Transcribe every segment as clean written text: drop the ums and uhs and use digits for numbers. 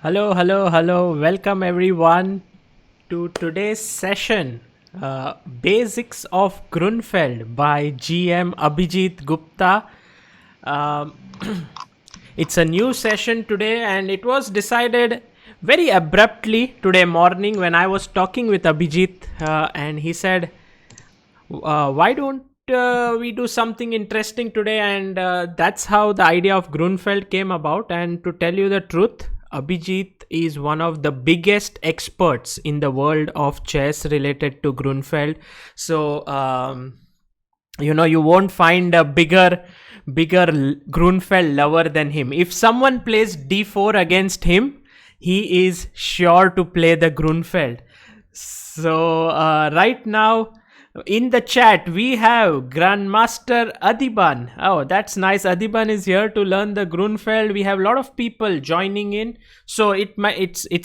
Hello, hello, hello. Welcome everyone to today's session. Basics of Grunfeld by GM Abhijeet Gupta. Um, it's a new session today, and it was decided very abruptly today morning when I was talking with Abhijeet, and he said, why don't we do something interesting today? And that's how the idea of Grunfeld came about. And to tell you the truth, Abhijit is one of the biggest experts in the world of chess related to Grunfeld. So, you won't find a bigger Grunfeld lover than him. If someone plays d4 against him, he is sure to play the Grunfeld. So, right now, in the chat, we have Grandmaster Adiban. Oh, that's nice. Adiban is here to learn the Grunfeld. We have a lot of people joining in. So it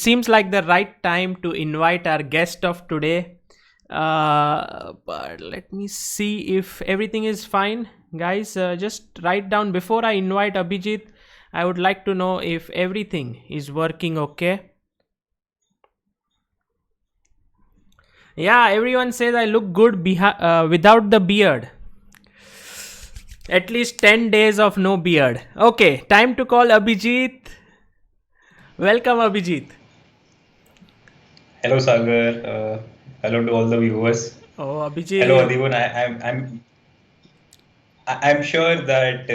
seems like the right time to invite our guest of today. But let me see if everything is fine. Guys, just write down before I invite Abhijit. I would like to know if everything is working okay. Yeah, everyone says I look good without the beard. At least 10 days of no beard. Okay, time to call Abhijeet. Welcome, Abhijeet. Hello, Sagar. Hello to all the viewers. Oh, Hello, Abhijeet. Adivan. I'm sure that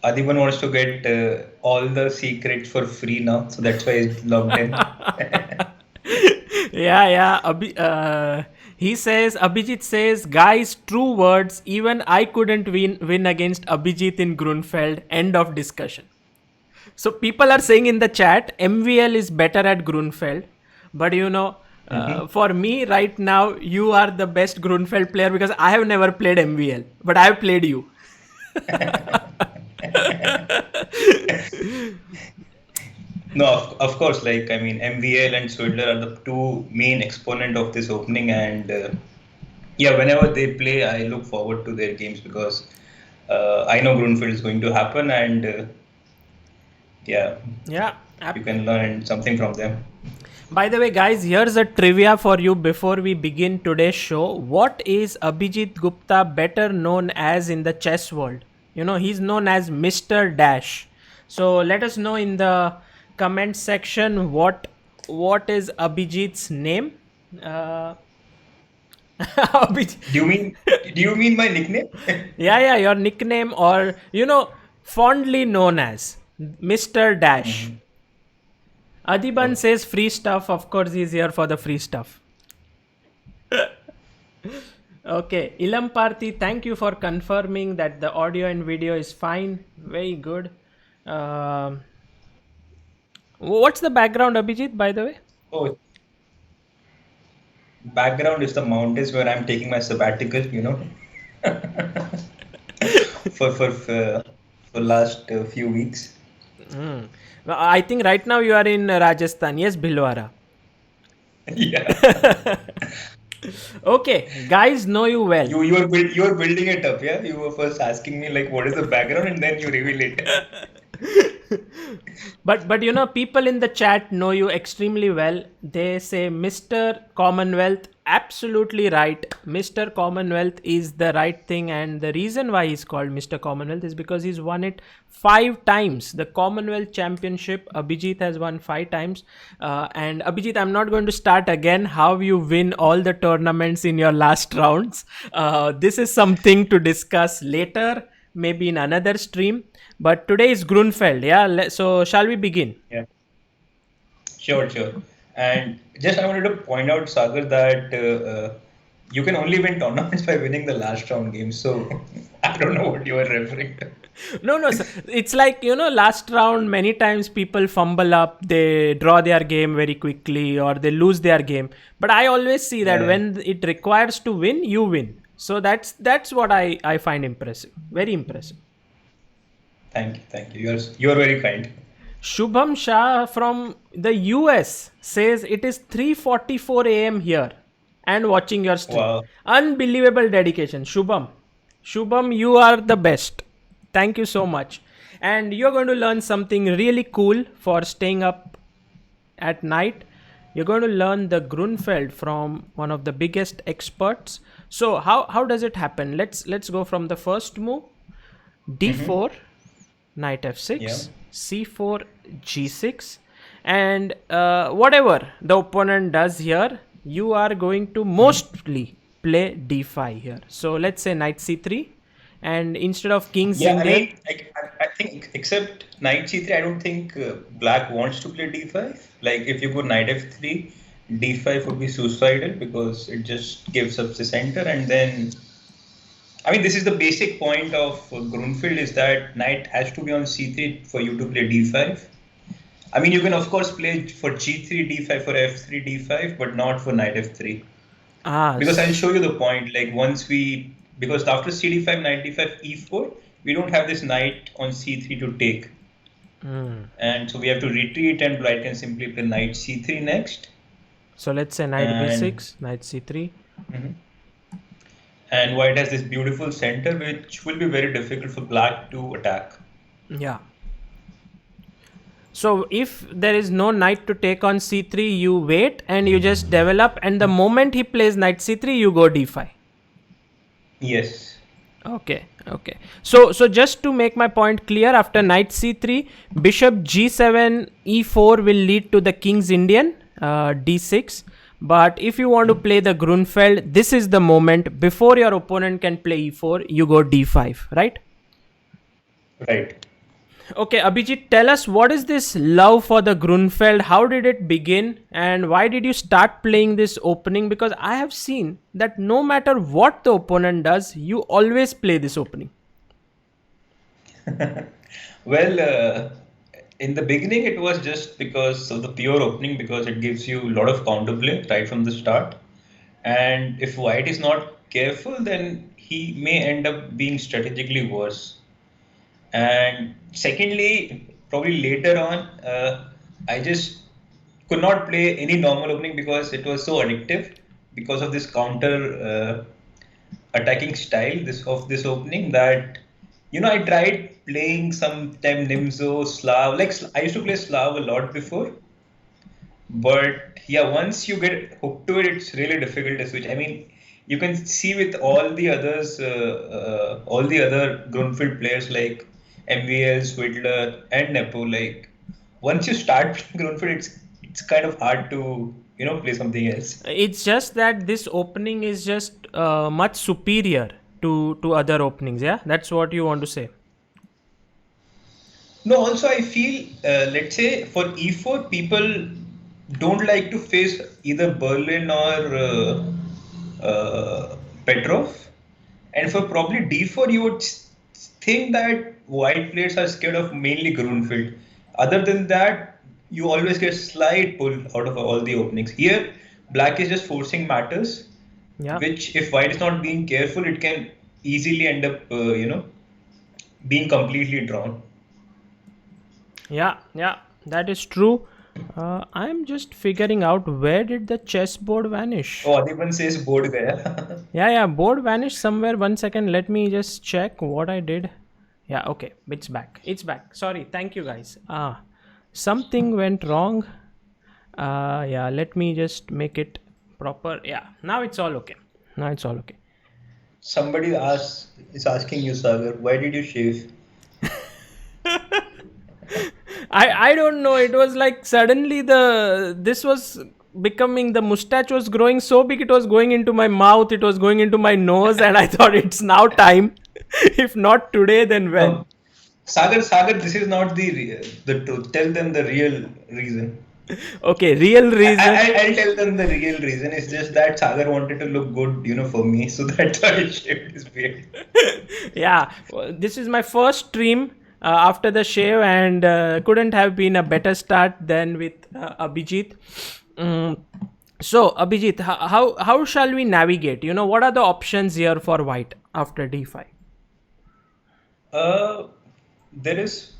Adivan wants to get all the secrets for free now, so that's why he's logged in. Yeah. Abhijit says, guys, true words. Even I couldn't win against Abhijit in Grunfeld. End of discussion. So people are saying in the chat, MVL is better at Grunfeld. But for me right now, you are the best Grunfeld player because I have never played MVL, but I have played you. No, of course, MVL and Swidler are the two main exponent of this opening, and yeah, whenever they play, I look forward to their games because I know Grunfeld is going to happen, and yeah, Yeah. you can learn something from them. By the way, guys, here's a trivia for you before we begin today's show. What is Abhijit Gupta better known as in the chess world? He's known as Mr. Dash. So let us know in the comment section what is Abhijit's name. Do you mean do you mean my nickname? Yeah, your nickname or fondly known as Mr. Dash. Adiban Oh, says free stuff. Of course, he's here for the free stuff. Okay, Ilam Parthi, thank you for confirming that the audio and video is fine. Very good. What's the background, Abhijit, by the way? oh, background is the mountains where I'm taking my sabbatical, for last few weeks. I think right now you are in Rajasthan. Yes, Bhilwara. Yeah, Okay, guys know you well. you're building it up, yeah. You were first asking me like what is the background, and then you reveal it. But people in the chat know you extremely well. They say Mr. Commonwealth, absolutely right. Mr. Commonwealth is the right thing, and the reason why he's called Mr. Commonwealth is because he's won it 5 times. The Commonwealth Championship, Abhijit has won 5 times. And Abhijit, I'm not going to start again how you win all the tournaments in your last rounds. This is something to discuss later, maybe in another stream. But today is Grunfeld, yeah. So shall we begin? Yeah, sure. And just I wanted to point out, Sagar, that you can only win tournaments by winning the last round games. So I don't know what you are referring to. No, sir. It's like, last round, many times people fumble up, they draw their game very quickly or they lose their game. But I always see that Yeah. when it requires to win, you win. So that's what I find impressive. Very impressive. Thank you. You're very kind. Shubham Shah from the US says it is 3:44 a.m. here and watching your stream. Wow. Unbelievable dedication. Shubham, you are the best. Thank you so much. And you're going to learn something really cool for staying up at night. You're going to learn the Grunfeld from one of the biggest experts. So how does it happen? Let's go from the first move. Mm-hmm. D4, knight Yeah. f6, c4, g6, and whatever the opponent does here, you are going to mostly play d5 here. So let's say knight c3, and instead of king's Yeah, I Indian, mean, I think except knight c3, I don't think black wants to play d5. Like if you go knight f3, d5 would be suicidal because it just gives up the center. And then, I mean, this is the basic point of Grunfeld is that knight has to be on c3 for you to play d5. I mean, you can of course play for g3, d5, for f3, d5, but not for knight f3. ah, Because I'll show you the point. Like because after cd5, knight d5, e4, we don't have this knight on c3 to take. And so we have to retreat and white can simply play knight c3 next. so let's say knight And b6, knight c3. mhm. And white has this beautiful center, which will be very difficult for black to attack. Yeah. So if there is no knight to take on c3, you wait and you just develop, and the moment he plays knight c3, you go d5. Yes. Okay, okay. So just to make my point clear, after knight c3, bishop g7, e4 will lead to the king's Indian, d6. But if you want to play the Grunfeld, this is the moment before your opponent can play e4, you go d5, right? Right. Okay, Abhijit, tell us, what is this love for the Grunfeld? How did it begin, and why did you start playing this opening? Because I have seen that no matter what the opponent does, you always play this opening. Well, in the beginning, it was just because of the pure opening, because it gives you a lot of counterplay right from the start. And if white is not careful, then he may end up being strategically worse. And secondly, probably later on, I just could not play any normal opening because it was so addictive because of this counter attacking style this opening that I tried playing sometime Nimzo, Slav. Like I used to play Slav a lot before, but yeah, once you get hooked to it, it's really difficult to switch. I mean, you can see with all the other Grunfeld players like MVL, Swidler, and Nepo. Like once you start playing Grunfeld, it's kind of hard to play something else. It's just that this opening is just much superior to other openings. Yeah, that's what you want to say. No, also I feel, let's say for E4, people don't like to face either Berlin or Petrov. And for probably D4, you would think that white players are scared of mainly Grunfeld. Other than that, you always get slight pull out of all the openings. Here, black is just forcing matters, Yeah. which if white is not being careful, it can easily end up, being completely drawn. Yeah, that is true. I'm just figuring out, where did the chessboard vanish? Oh, Adiban says board gaya. Yeah, board vanished somewhere. 1 second, let me just check what I did. Yeah, okay, it's back. It's back. Sorry, thank you guys. Something went wrong. Yeah, let me just make it proper. Yeah, now it's all okay. Now it's all okay. Somebody is asking you, Sagar, why did you shave? I don't know. It was like suddenly this was becoming, the mustache was growing so big, it was going into my mouth, it was going into my nose, and I thought it's now time. If not today, then when? No, Sagar, this is not the truth. Tell them the real reason. Okay, real reason. I'll tell them the real reason. It's just that Sagar wanted to look good, for me, so that's why he shaved his beard. Yeah, well, this is my first stream after the shave, and couldn't have been a better start than with Abhijit. So Abhijit, how shall we navigate? What are the options here for white after d5? Uh, there is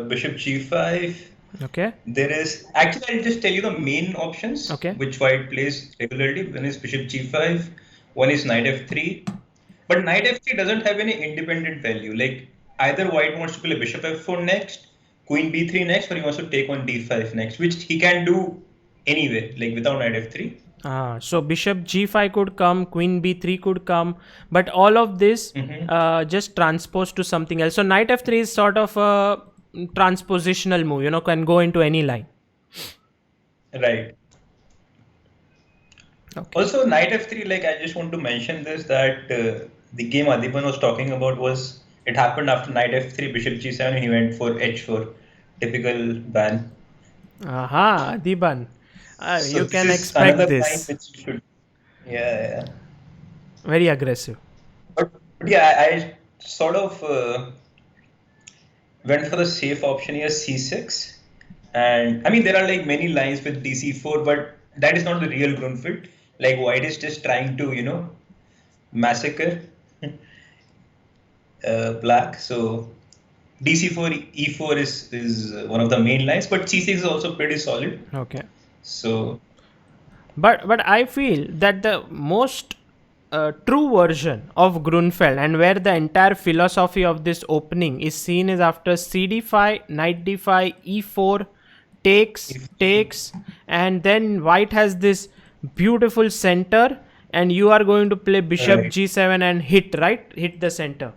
Bishop G5. Okay. There is actually, I'll just tell you the main options Okay. which white plays regularly. One is Bishop G5, one is Knight F3. But Knight F3 doesn't have any independent value. Like either white wants to play bishop f4 next, queen b3 next, or he wants to take on d5 next, which he can do anyway, like without knight f3. So bishop g5 could come, queen b3 could come, but all of this just transposed to something else. So knight f3 is sort of a transpositional move, can go into any line. Right. Okay. Also, knight f3, like I just want to mention this, that the game Adiban was talking about was, it happened after knight f3, bishop g7, and he went for h4, typical ban. Aha, Adiban. So You this can is expect another this. line which you should, yeah. Very aggressive. But yeah, I sort of went for the safe option here, c6. And I mean, there are like many lines with dc4, but that is not the real Grunfeld. Like white is just trying to, massacre black. So dc4, e4 is one of the main lines, but c6 is also pretty solid. Okay. So, But I feel that the most true version of Grunfeld and where the entire philosophy of this opening is seen is after cd5, knight d5, e4, takes, and then white has this beautiful center, and you are going to play bishop right. g7 and hit the center.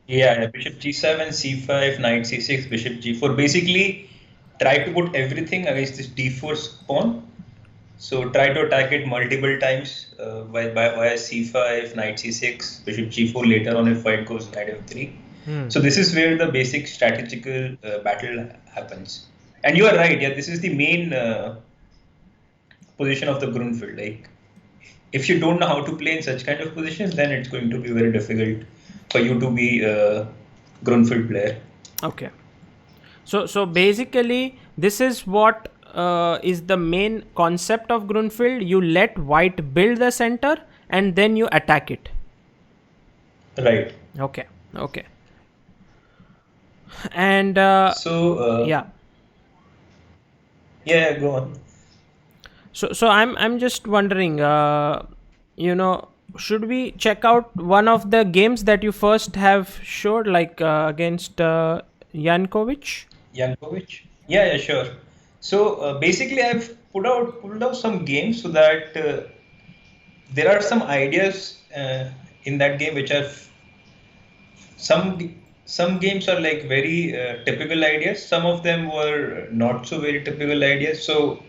Yeah, bishop g7, c5, knight c6, bishop g4. Basically, try to put everything against this d4 pawn. So try to attack it multiple times via c5, knight c6, bishop g4 later on if white goes knight f3. So this is where the basic strategical battle happens. And you are right, yeah, this is the main position of the Grunfeld. Like, if you don't know how to play in such kind of positions, then it's going to be very difficult for you to be a Grunfeld player. Okay. So basically, this is what is the main concept of Grunfeld. You let white build the center and then you attack it. Right. Okay. And yeah. Yeah, go on. So I'm just wondering, should we check out one of the games that you first have showed, like against Jankovic? Yankovic? Yeah, sure. So basically, I've pulled out some games so that there are some ideas in that game which are some games are like very typical ideas. Some of them were not so very typical ideas. So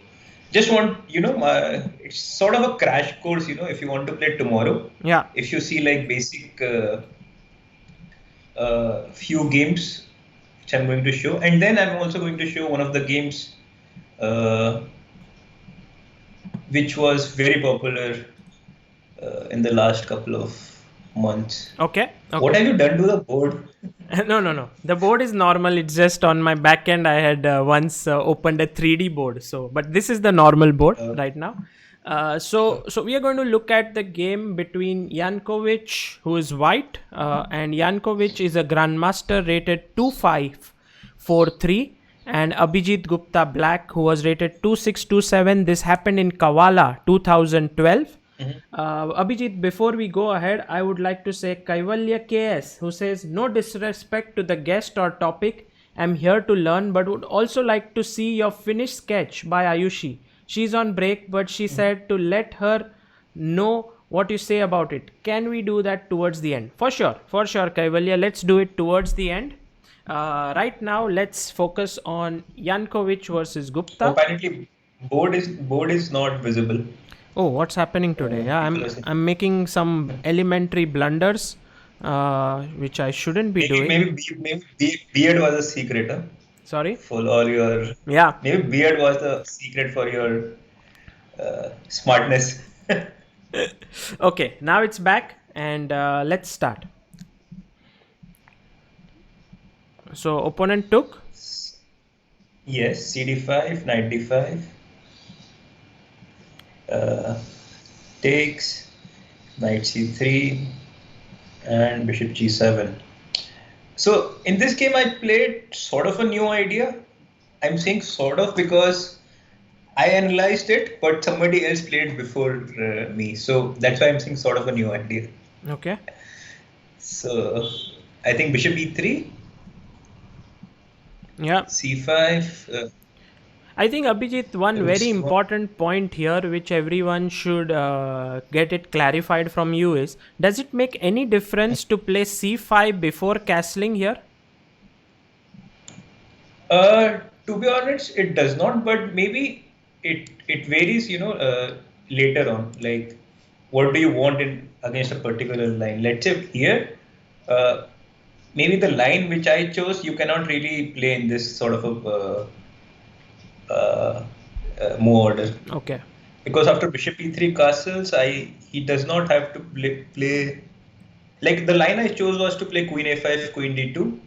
just want it's sort of a crash course. If you want to play tomorrow. Yeah. If you see like basic few games which I'm going to show, and then I'm also going to show one of the games which was very popular in the last couple of months. Okay. What have you done to the board? No. The board is normal. It's just on my back end. I had once opened a 3D board. But this is the normal board right now. So we are going to look at the game between Jankovic, who is white, and Jankovic is a grandmaster rated 2543, and Abhijeet Gupta, black, who was rated 2627. This happened in Kavala 2012. Abhijeet, before we go ahead, I would like to say Kaivalya KS, who says, no disrespect to the guest or topic, I'm here to learn, but would also like to see your finished sketch by Ayushi. She's on break, but she said to let her know what you say about it. Can we do that towards the end? For sure, Kaivalya. Let's do it towards the end. Right now, let's focus on Jankovic versus Gupta. Apparently, board is not visible. Oh, what's happening today? Yeah, I'm making some elementary blunders, which I shouldn't be doing. Maybe beard was a secret. Huh? Sorry? For all your Maybe beard was the secret for your smartness. Okay, now it's back, and let's start. So opponent took? Yes, cd5, knight d5. Takes, knight c3, and bishop g7. So in this game, I played sort of a new idea. I'm saying sort of because I analyzed it, but somebody else played before me. So that's why I'm saying sort of a new idea. Okay. So I think bishop e3, Yeah. C5. I think Abhijit, one very It's important point here, which everyone should get it clarified from you is: does it make any difference to play c5 before castling here? To be honest, it does not, but maybe it varies, later on. Like, what do you want in against a particular line? Let's say here, uh, maybe the line which I chose, you cannot really play in this sort of move order Okay. because after bishop e3 castles, he does not have to play like the line I chose was to play queen a5, queen d2.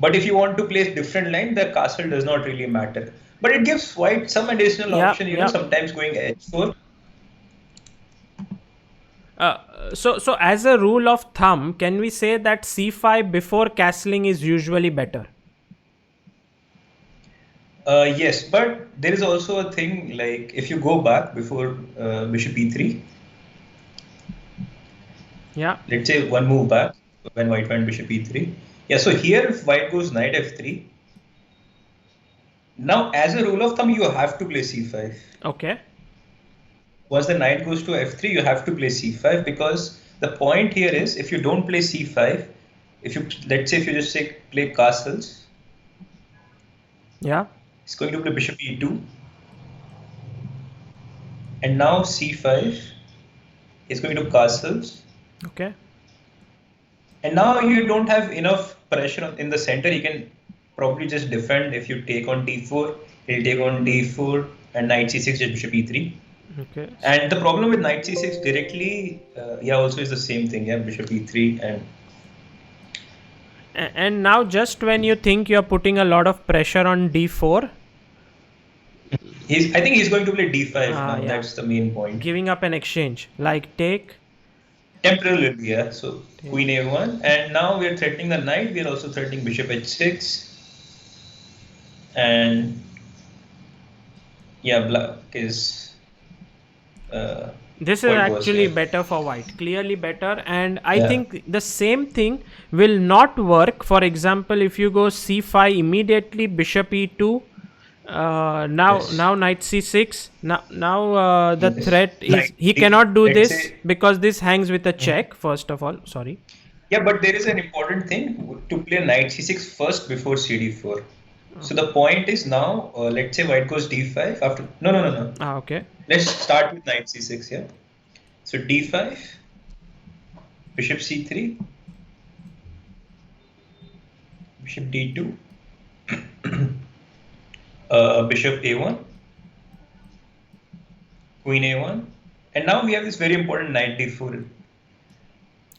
But if you want to place different line, the castle does not really matter. But it gives white some additional Yeah, option, yeah. sometimes going h4. So as a rule of thumb, can we say that c5 before castling is usually better? Yes, but there is also a thing like if you go back before bishop e3, Yeah. let's say one move back when white went bishop e3. Yeah, so here if white goes knight f3, now as a rule of thumb, you have to play c5. Okay. Once the knight goes to f3, you have to play c5 because the point here is if you don't play c5, if you let's say if you just say play castles, Yeah. it's going to play bishop e2, and now c5 is going to castles, Okay. and now you don't have enough pressure in the center. You can probably just defend if you take on d4, he'll take on d4, and knight c6, just bishop e3. Okay. And the problem with knight c6 directly, also is the same thing, bishop e3 and And now, just when you think you're putting a lot of pressure on d4, I think he's going to play d5 now. yeah, That's the main point. giving up an exchange like take. Temporarily, yeah. So queen a1, and now we are threatening the knight. We are also threatening bishop h6, and yeah, black is. This is White was actually here. better for white, clearly better. And I Yeah. think the same thing will not work. For example, if you go c5 immediately, bishop e2. Yes. Now knight c6. Now the Yes. threat is Knight he d. cannot do Let's this say. because this hangs with a check. First of all, sorry. Yeah, but there is an important thing to play knight c6 first before cd4. So the point is now, let's say white goes d5 after. No, no, no, no. Okay. Let's start with knight c6. Yeah. So d5, bishop c3, bishop d2, bishop a1, queen a1, and now we have this very important knight d4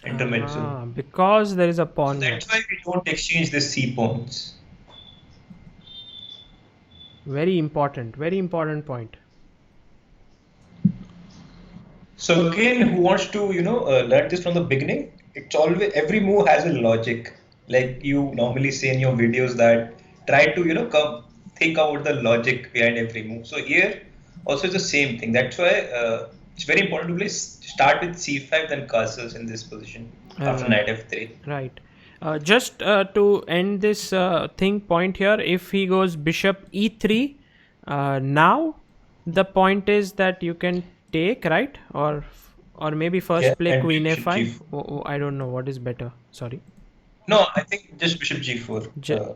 intermezzo. Because there is a So pawn here. that's why we don't exchange the c pawns. Very important point. So again, who wants to learn this from the beginning? It's always every move has a logic. Like you normally say in your videos that try to come think about the logic behind every move. So here also it's the same thing. That's why it's very important to play start with c5 then castles in this position after knight f3. Right. Just to end this point here, if he goes bishop e3, now the point is that you can take, right? Or maybe first Yeah, play and queen bishop a5. g4. I don't know what is better. Sorry. No, I think just bishop g4.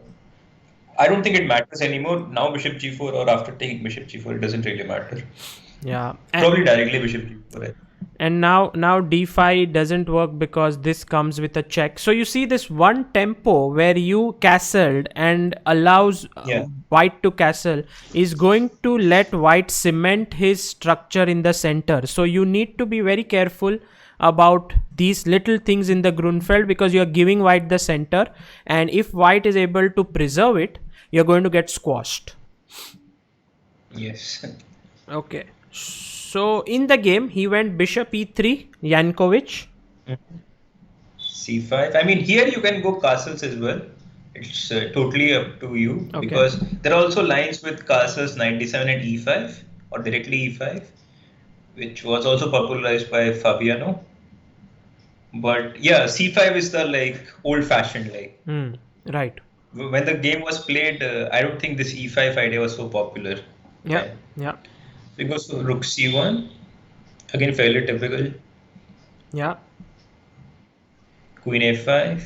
I don't think it matters anymore. Now bishop g4 or after taking bishop g4, it doesn't really matter. Yeah. Probably directly bishop g4. And now d5 doesn't work because this comes with a check. So you see this one tempo where you castled and allows white to castle is going to let white cement his structure in the center. So you need to be very careful about these little things in the Grunfeld because you're giving white the center, and if white is able to preserve it, you're going to get squashed. Yes. Okay. So in the game, he went bishop e3, Yankovic. c5. I mean, here you can go castles as well. It's totally up to you because there are also lines with castles 97 and e5 or directly e5, which was also popularized by Fabiano. But yeah, c5 is the old-fashioned Right. when the game was played, I don't think this e5 idea was so popular Yeah, then. yeah, So it goes to rook c1, again fairly typical. yeah. Queen a5,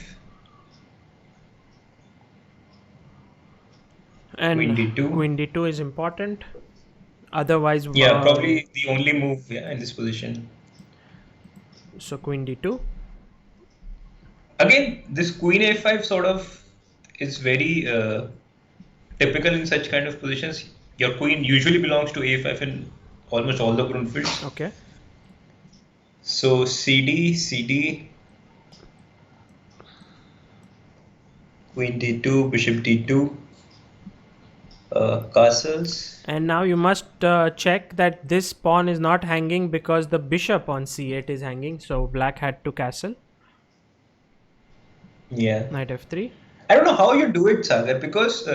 queen And d2. queen d2 is important. Otherwise, Yeah, probably the only move, yeah, in this position. so queen d2. Again, this queen a5 sort of is very typical in such kind of positions. Your queen usually belongs to a5 in almost all the Grunfelds. Okay. So cd, queen d2, bishop d2, castles. And now you must check that this pawn is not hanging because the bishop on c8 is hanging. So black had to castle. Yeah. Knight f3. I don't know how you do it, Sagar, because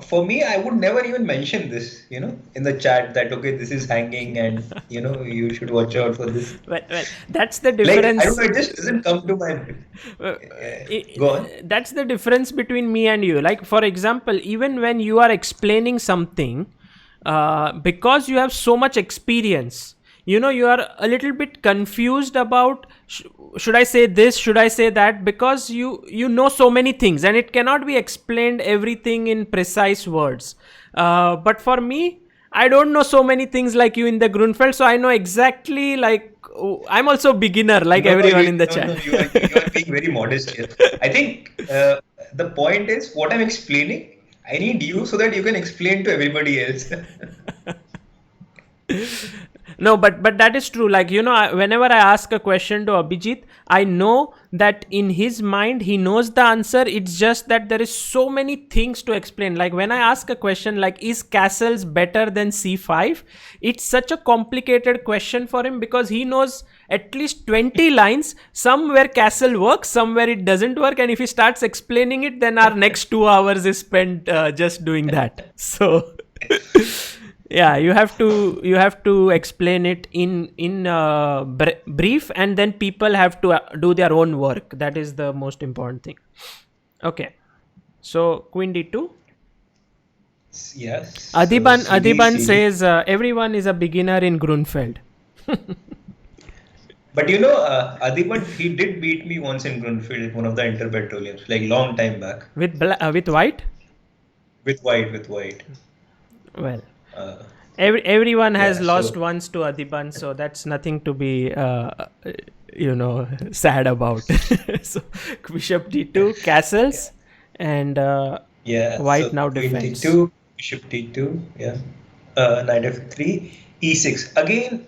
for me, I would never even mention this, in the chat that, okay, this is hanging and, you should watch out for this. Well, that's the Like, I difference. don't know, it just doesn't come to my. Go on. That's the difference between me and you. Like, for example, even when you are explaining something, because you have so much experience, you are a little bit confused about should I say this, should I say that, because you know so many things and it cannot be explained everything in precise words. But for me, I don't know so many things like you in the Grunfeld, so I know exactly, like, I'm also beginner like everyone in the chat. No, you are being very modest here. I think the point is what I'm explaining. I need you so that you can explain to everybody else. No, but that is true. Like, whenever I ask a question to Abhijeet, I know that in his mind he knows the answer. It's just that there is so many things to explain. Like, when I ask a question like, is castles better than c5? It's such a complicated question for him because he knows at least 20 lines, some where castle works, somewhere it doesn't work, and if he starts explaining it, then our next 2 hours is spent just doing that. So yeah, you have to explain it in brief, and then people have to do their own work. That is the most important thing. Okay, so queen d2. Yes. Adiban says everyone is a beginner in Grunfeld. But Adiban, he did beat me once in Grunfeld, one of the interpetroleums, like long time back. With white? With white. Well, everyone has lost so, once to Adiban, so that's nothing to be sad about. So bishop d2, castles, and white so now queen defends. d2, bishop d2, knight f3, e6. Again,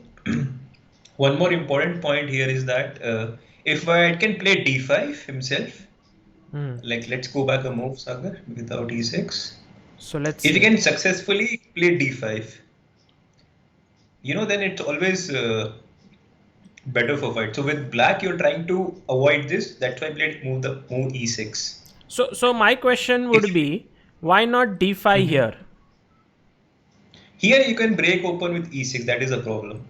one more important point here is that if white can play d5 himself, like let's go back a move, Sagar, without e6. So let's If see. you can successfully play d5, then it's always better for white. So with black, you're trying to avoid this. That's why I played move e6. So my question would be, why not d5 here? Here you can break open with e6. That is a problem.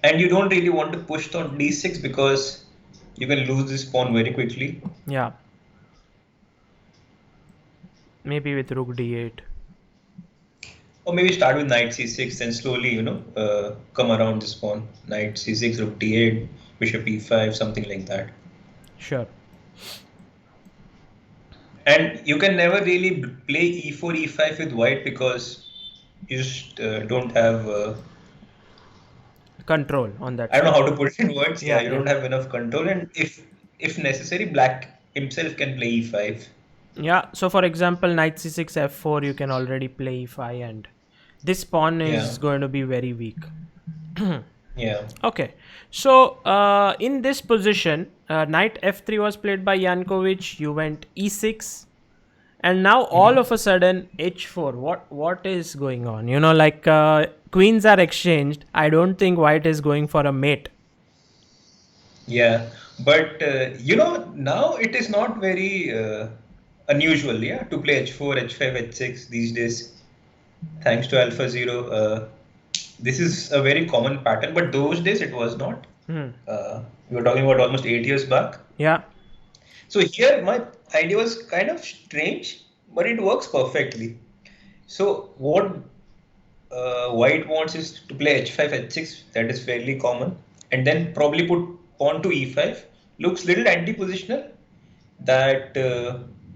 And you don't really want to push on d6 because you can lose this pawn very quickly. Yeah. Maybe with rook d8. Or maybe start with knight c6 and slowly, come around this pawn. Knight c6, rook d8, bishop e5, something like that. Sure. And you can never really play e4, e5 with white because you just don't have control on that. I don't know how to put it in words. Yeah, You don't have enough control, and if necessary, black himself can play e5. Yeah. So for example, knight c6, f4, you can already play e5, and this pawn is going to be very weak. Yeah. Okay. So in this position, knight f3 was played by Yankovic. You went e6, and now all of a sudden h4. What is going on? Like queens are exchanged. I don't think white is going for a mate. Yeah, but now it is not very unusual, to play h4, h5, h6 these days. Thanks to AlphaZero, this is a very common pattern. But those days it was not. We were talking about almost 8 years back. Yeah. So here my idea was kind of strange, but it works perfectly. So what white wants is to play h5, h6. That is fairly common, and then probably put pawn to e5. Looks little anti-positional that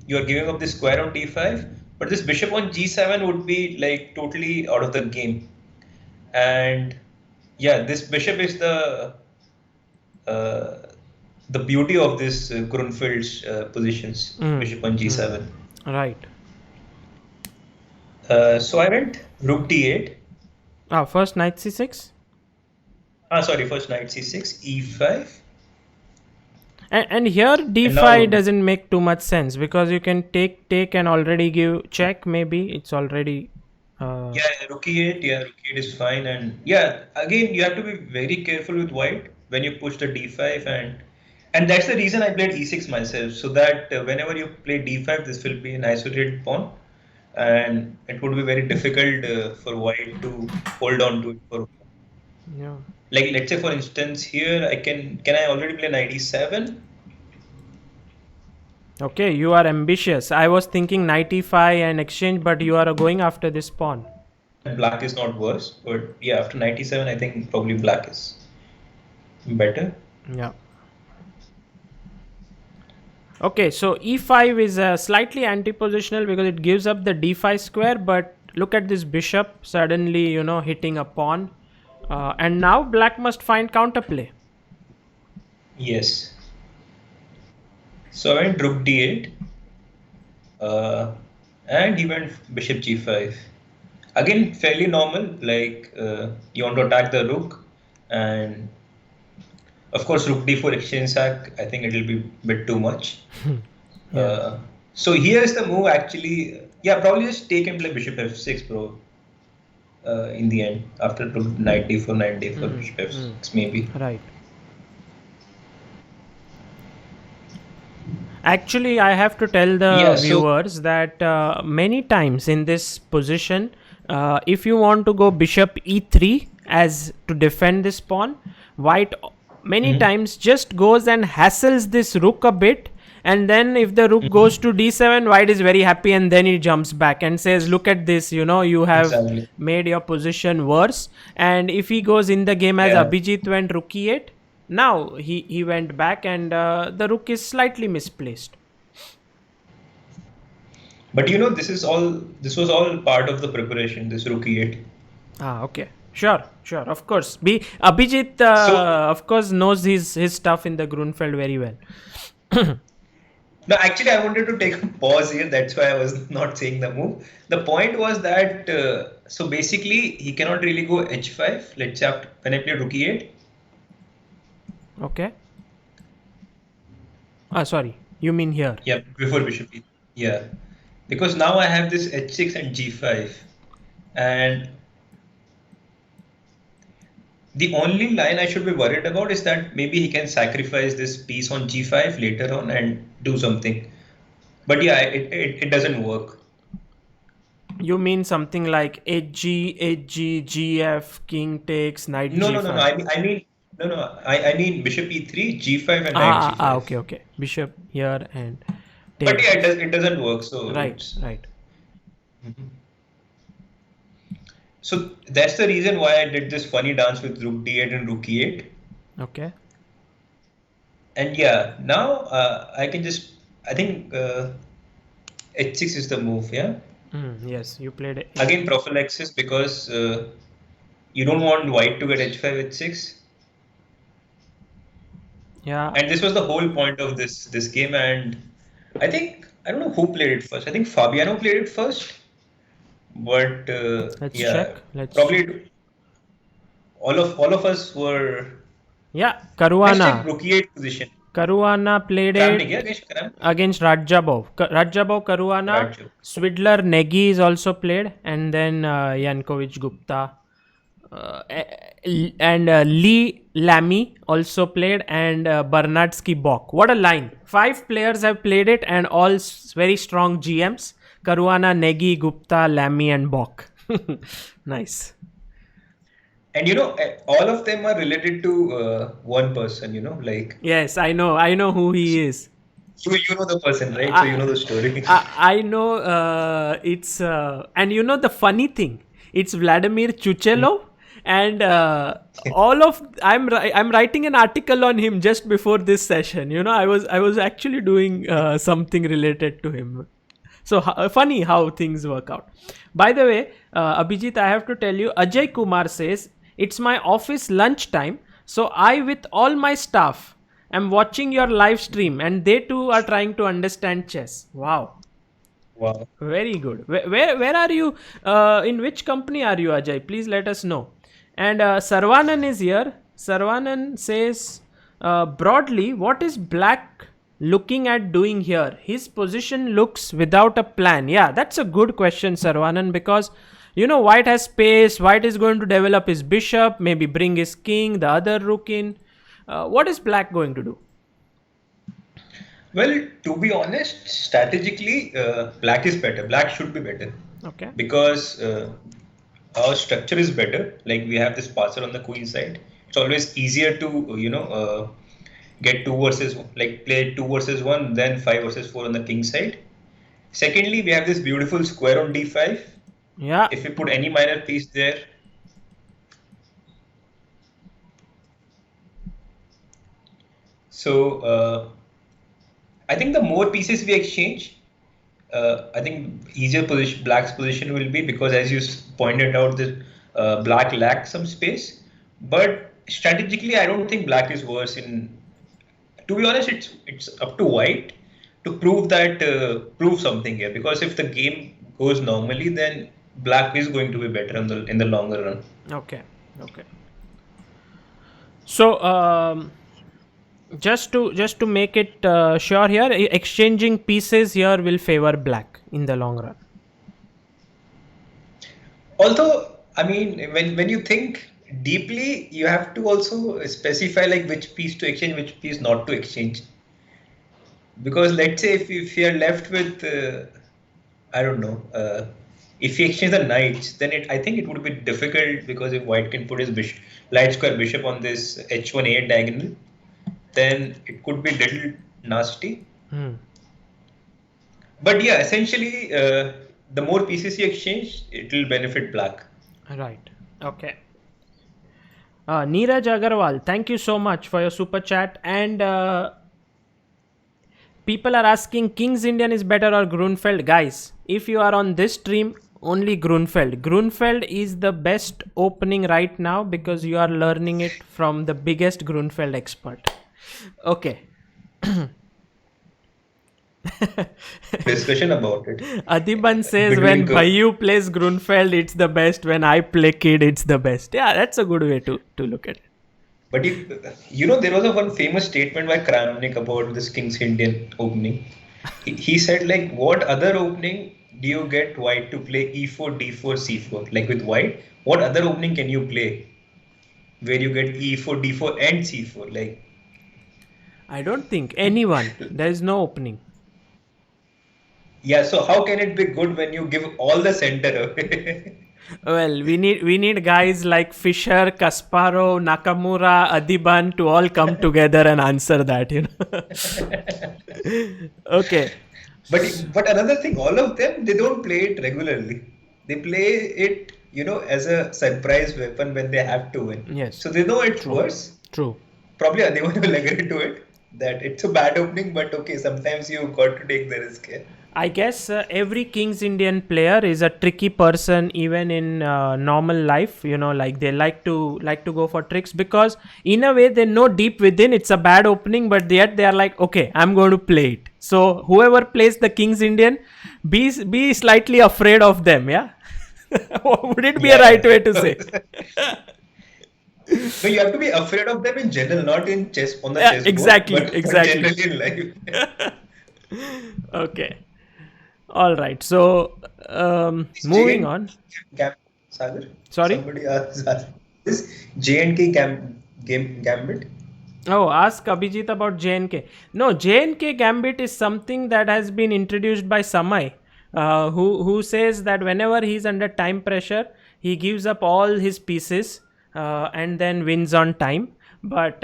you are giving up the square on d5, but this bishop on g7 would be like totally out of the game. And yeah, this bishop is uh, the beauty of this Grunfeld's positions, bishop on g7. Right. So I went rook d8. First knight c6. Sorry, first knight c6, e5, And here and now d5 doesn't make too much sense because you can take and already give check. Maybe it's already. rook e8, rook e8 is fine, and yeah, again you have to be very careful with white when you push the d5, and that's the reason I played e6 myself, so that whenever you play d5, this will be an isolated pawn, and it would be very difficult for white to hold on to it for. Yeah. Like let's say for instance here I can I already play knight e7? Okay, you are ambitious. I was thinking knight e5 and exchange, but you are going after this pawn. Black is not worse, but yeah, after knight e7 I think probably black is better. Yeah. Okay, so e5 is slightly anti-positional because it gives up the d5 square, but look at this bishop suddenly, hitting a pawn. And now black must find counterplay. Yes. So I went rook d8, and he went bishop g5. Again, fairly normal, like you want to attack the rook, and of course rook d4 exchange sack, I think it will be a bit too much. So here's the move actually. Yeah, probably just take and play bishop f6, bro. In the end, after knight d4, knight d4, bishop f6, maybe. Right. Actually, I have to tell the viewers that many times in this position, if you want to go bishop e3 as to defend this pawn, white many times just goes and hassles this rook a bit, and then if the rook goes to d7, white is very happy, and then he jumps back and says, look at this, you have made your position worse. And if he goes in the game as Abhijeet went rook e8, now he went back, and the rook is slightly misplaced. But this was all part of the preparation, this rook e8. Okay. Sure. Of course. Abhijeet, of course, knows his stuff in the Grunfeld very well. No, actually, I wanted to take a pause here. That's why I was not saying the move. The point was that, so basically, he cannot really go h5. Let's say when I play rook e8. Okay. Sorry. You mean here? Yeah, before bishop e8. Yeah. Because now I have this h6 and g5. And the only line I should be worried about is that maybe he can sacrifice this piece on g5 later on and do something. But yeah, it doesn't work. You mean something like hg, gf, king takes, knight g5? No. I mean bishop e3, g5 and knight g5. Okay. Bishop here and take. But yeah, it doesn't work. So right. So that's the reason why I did this funny dance with rook d8 and rook e8. Okay. And yeah, now I can just, I think h6 is the move, yeah? Yes, you played it. Again, prophylaxis because you don't want white to get h5, h6. Yeah. And this was the whole point of this game, and I don't know who played it first. I think Fabiano played it first. But let's check. Probably all of us were. Yeah, Caruana. Rook e8 position. Caruana played it against Rajabov. Caruana. Swidler, Negi is also played, and then Yankovic Gupta. And Lee Lamy also played, and Bernardsky Bok. What a line. 5 players have played it, and all very strong GMs. Caruana, Negi, Gupta, Lamy, and Bok. Nice. And all of them are related to one person, like. Yes, I know who he is. You know the person, right? So you know I, the story. I know it's and you know the funny thing, it's Vladimir Chuchelov, and all of I'm writing an article on him just before this session. You know, I was actually doing something related to him. So funny how things work out. By the way, Abhijit, I have to tell you, Ajay Kumar says it's my office lunch time, so I with all my staff am watching your live stream, and they too are trying to understand chess. Wow, Wow. very good. Where are you? In which company are you, Ajay? Please let us know. And Sarvanan is here. Sarvanan says, broadly, what is Black looking at doing here? His position looks without a plan. Yeah, that's a good question, Sarvanan, because you know White has space. White is going to develop his bishop, maybe bring his king, the other rook in. What is Black going to do? Well, to be honest, strategically, black is better. Black should be better Okay. because our structure is better. Like we have this parcel on the queen side. It's always easier to get two versus like play two versus one, then five versus four on the king side. Secondly, we have this beautiful square on d5. Yeah. If we put any minor piece there, so I think the more pieces we exchange, I think easier position black's position will be because as you pointed out, that black lacks some space. But strategically, I don't think black is worse. In to be honest, it's up to white to prove something here. Because if the game goes normally, then black is going to be better in the longer run. Okay. Okay. So just to make it sure here, exchanging pieces here will favor Black in the long run. Although, I mean, when you think deeply, you have to also specify like which piece to exchange, which piece not to exchange. Because let's say if you're left with, I don't know, if you exchange the knights, then I think it would be difficult because if white can put his light square bishop on this h1 diagonal, then it could be little nasty. But yeah, essentially, the more pieces you exchange, it will benefit black. Right. Okay. Neeraj Agarwal, thank you so much for your super chat. And people are asking, King's Indian is better or Grunfeld? Guys, if you are on this stream, only Grunfeld. Grunfeld is the best opening right now because you are learning it from the biggest Grunfeld expert. Okay. Discussion about it. Adiban says Between when Bayu plays Grunfeld, it's the best. When I play Kid, it's the best. Yeah, that's a good way to look at it. But you know, there was a one famous statement by Kramnik about this King's Indian opening. He said, like, what other opening do you get white to play e4, d4, c4? Like with white, what other opening can you play where you get e4, d4, and c4? Like, I don't think anyone. There is no opening. yeah, so how can it be good when you give all the center away? Well, we need guys like Fisher, Kasparov, Nakamura, Adiban to all come together and answer that, you know. Okay. But another thing, all of them, they don't play it regularly. They play it, you know, as a surprise weapon when they have to win. Yes. So they know it's worse. True. Probably anyone will agree to it that it's a bad opening, but okay, sometimes you got to take the risk here. I guess every King's Indian player is a tricky person, even in normal life. You know, like they like to go for tricks because, in a way, they know deep within it's a bad opening, but yet they are like, okay, I'm going to play it. So whoever plays the King's Indian, be slightly afraid of them. Yeah, would it be a right way to say? So you have to be afraid of them in general, not in chess on the chessboard. Exactly. But generally in life. Okay. All right. So moving on. Sagar? Sorry? Somebody asked this J&K gambit. Oh, ask Abhijeet about JNK. No, JNK gambit is something that has been introduced by Samay, who says that whenever he's under time pressure, he gives up all his pieces and then wins on time. but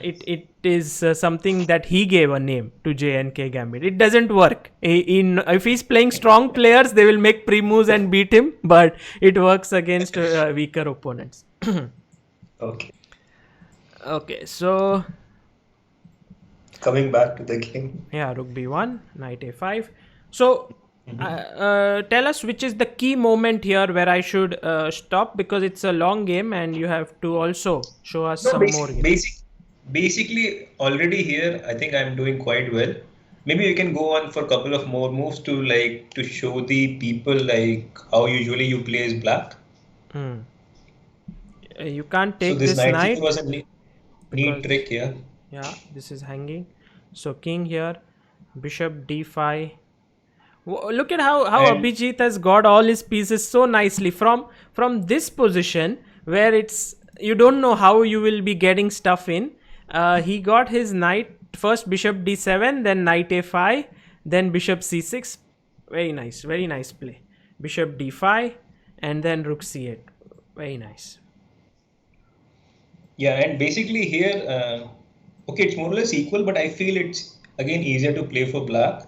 it is something that he gave a name to JNK Gambit. It doesn't work. If he's playing strong players, they will make pre-moves and beat him, but it works against weaker opponents. Okay. Okay, so Coming back to the game. yeah, rook b1, knight a5. So tell us which is the key moment here where I should stop, because it's a long game and you have to also show us No, some more games. basically, already here, I think I'm doing quite well. Maybe we can go on for a couple of more moves to show the people like how usually you play as black. You can't So take this this knight c2 knight was a neat because trick here. yeah, this is hanging. So king here, bishop d5. Look at how And Abhijeet has got all his pieces so nicely from this position where it's you don't know how you will be getting stuff in. He got his knight first, bishop d7, then knight a5, then bishop c6. Very nice play. Bishop d5, and then rook c8. Very nice. yeah, and basically here, okay, it's more or less equal, but I feel it's again easier to play for black.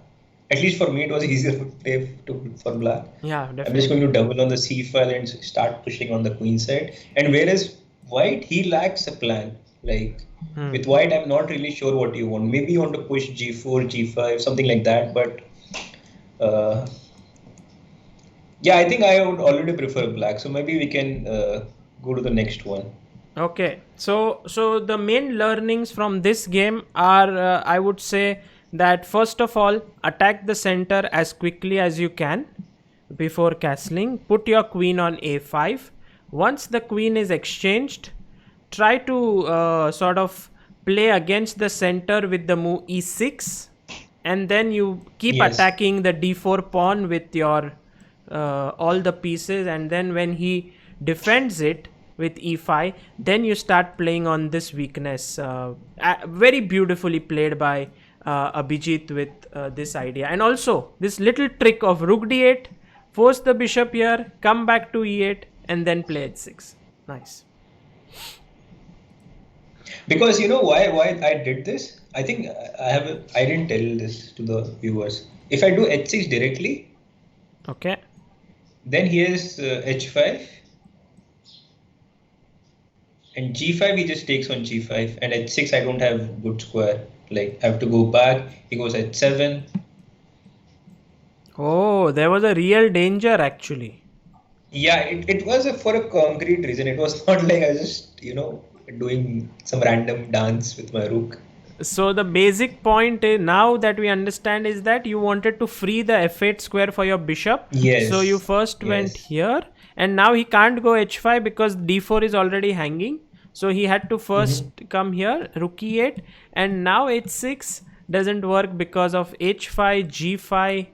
At least for me, it was easier to play for black. Yeah, I'm just going definitely. to double on the c file and start pushing on the queen side. And whereas white, he lacks a plan. Like with white, I'm not really sure what you want. Maybe you want to push g4, g5, something like that. But uh, yeah, I think I would already prefer black. So maybe we can go to the next one. Okay, so the main learnings from this game are, I would say that first of all, attack the center as quickly as you can before castling. Put your queen on a5. Once the queen is exchanged, try to sort of play against the center with the move e6, and then you keep Yes. attacking the d4 pawn with your all the pieces, and then when he defends it with e5, then you start playing on this weakness. Very beautifully played by Abhijeet with this idea, and also this little trick of rook d8, force the bishop here, come back to e8, and then play h6. Nice. Because you know why I did this? I think I didn't tell this to the viewers. If I do h6 directly, Okay. then here's h5 and g5 he just takes on g5 and h6 I don't have good square. Like I have to go back. He goes h7. Oh, there was a real danger actually. Yeah, it was for a concrete reason. It was not like I was just doing some random dance with my rook. So the basic point now that we understand is that you wanted to free the f8 square for your bishop. So you Yes, first went yes. here, and now he can't go h5 because d4 is already hanging. So he had to first Mm-hmm. come here, rook e8, and now h6 doesn't work because of h5, g5,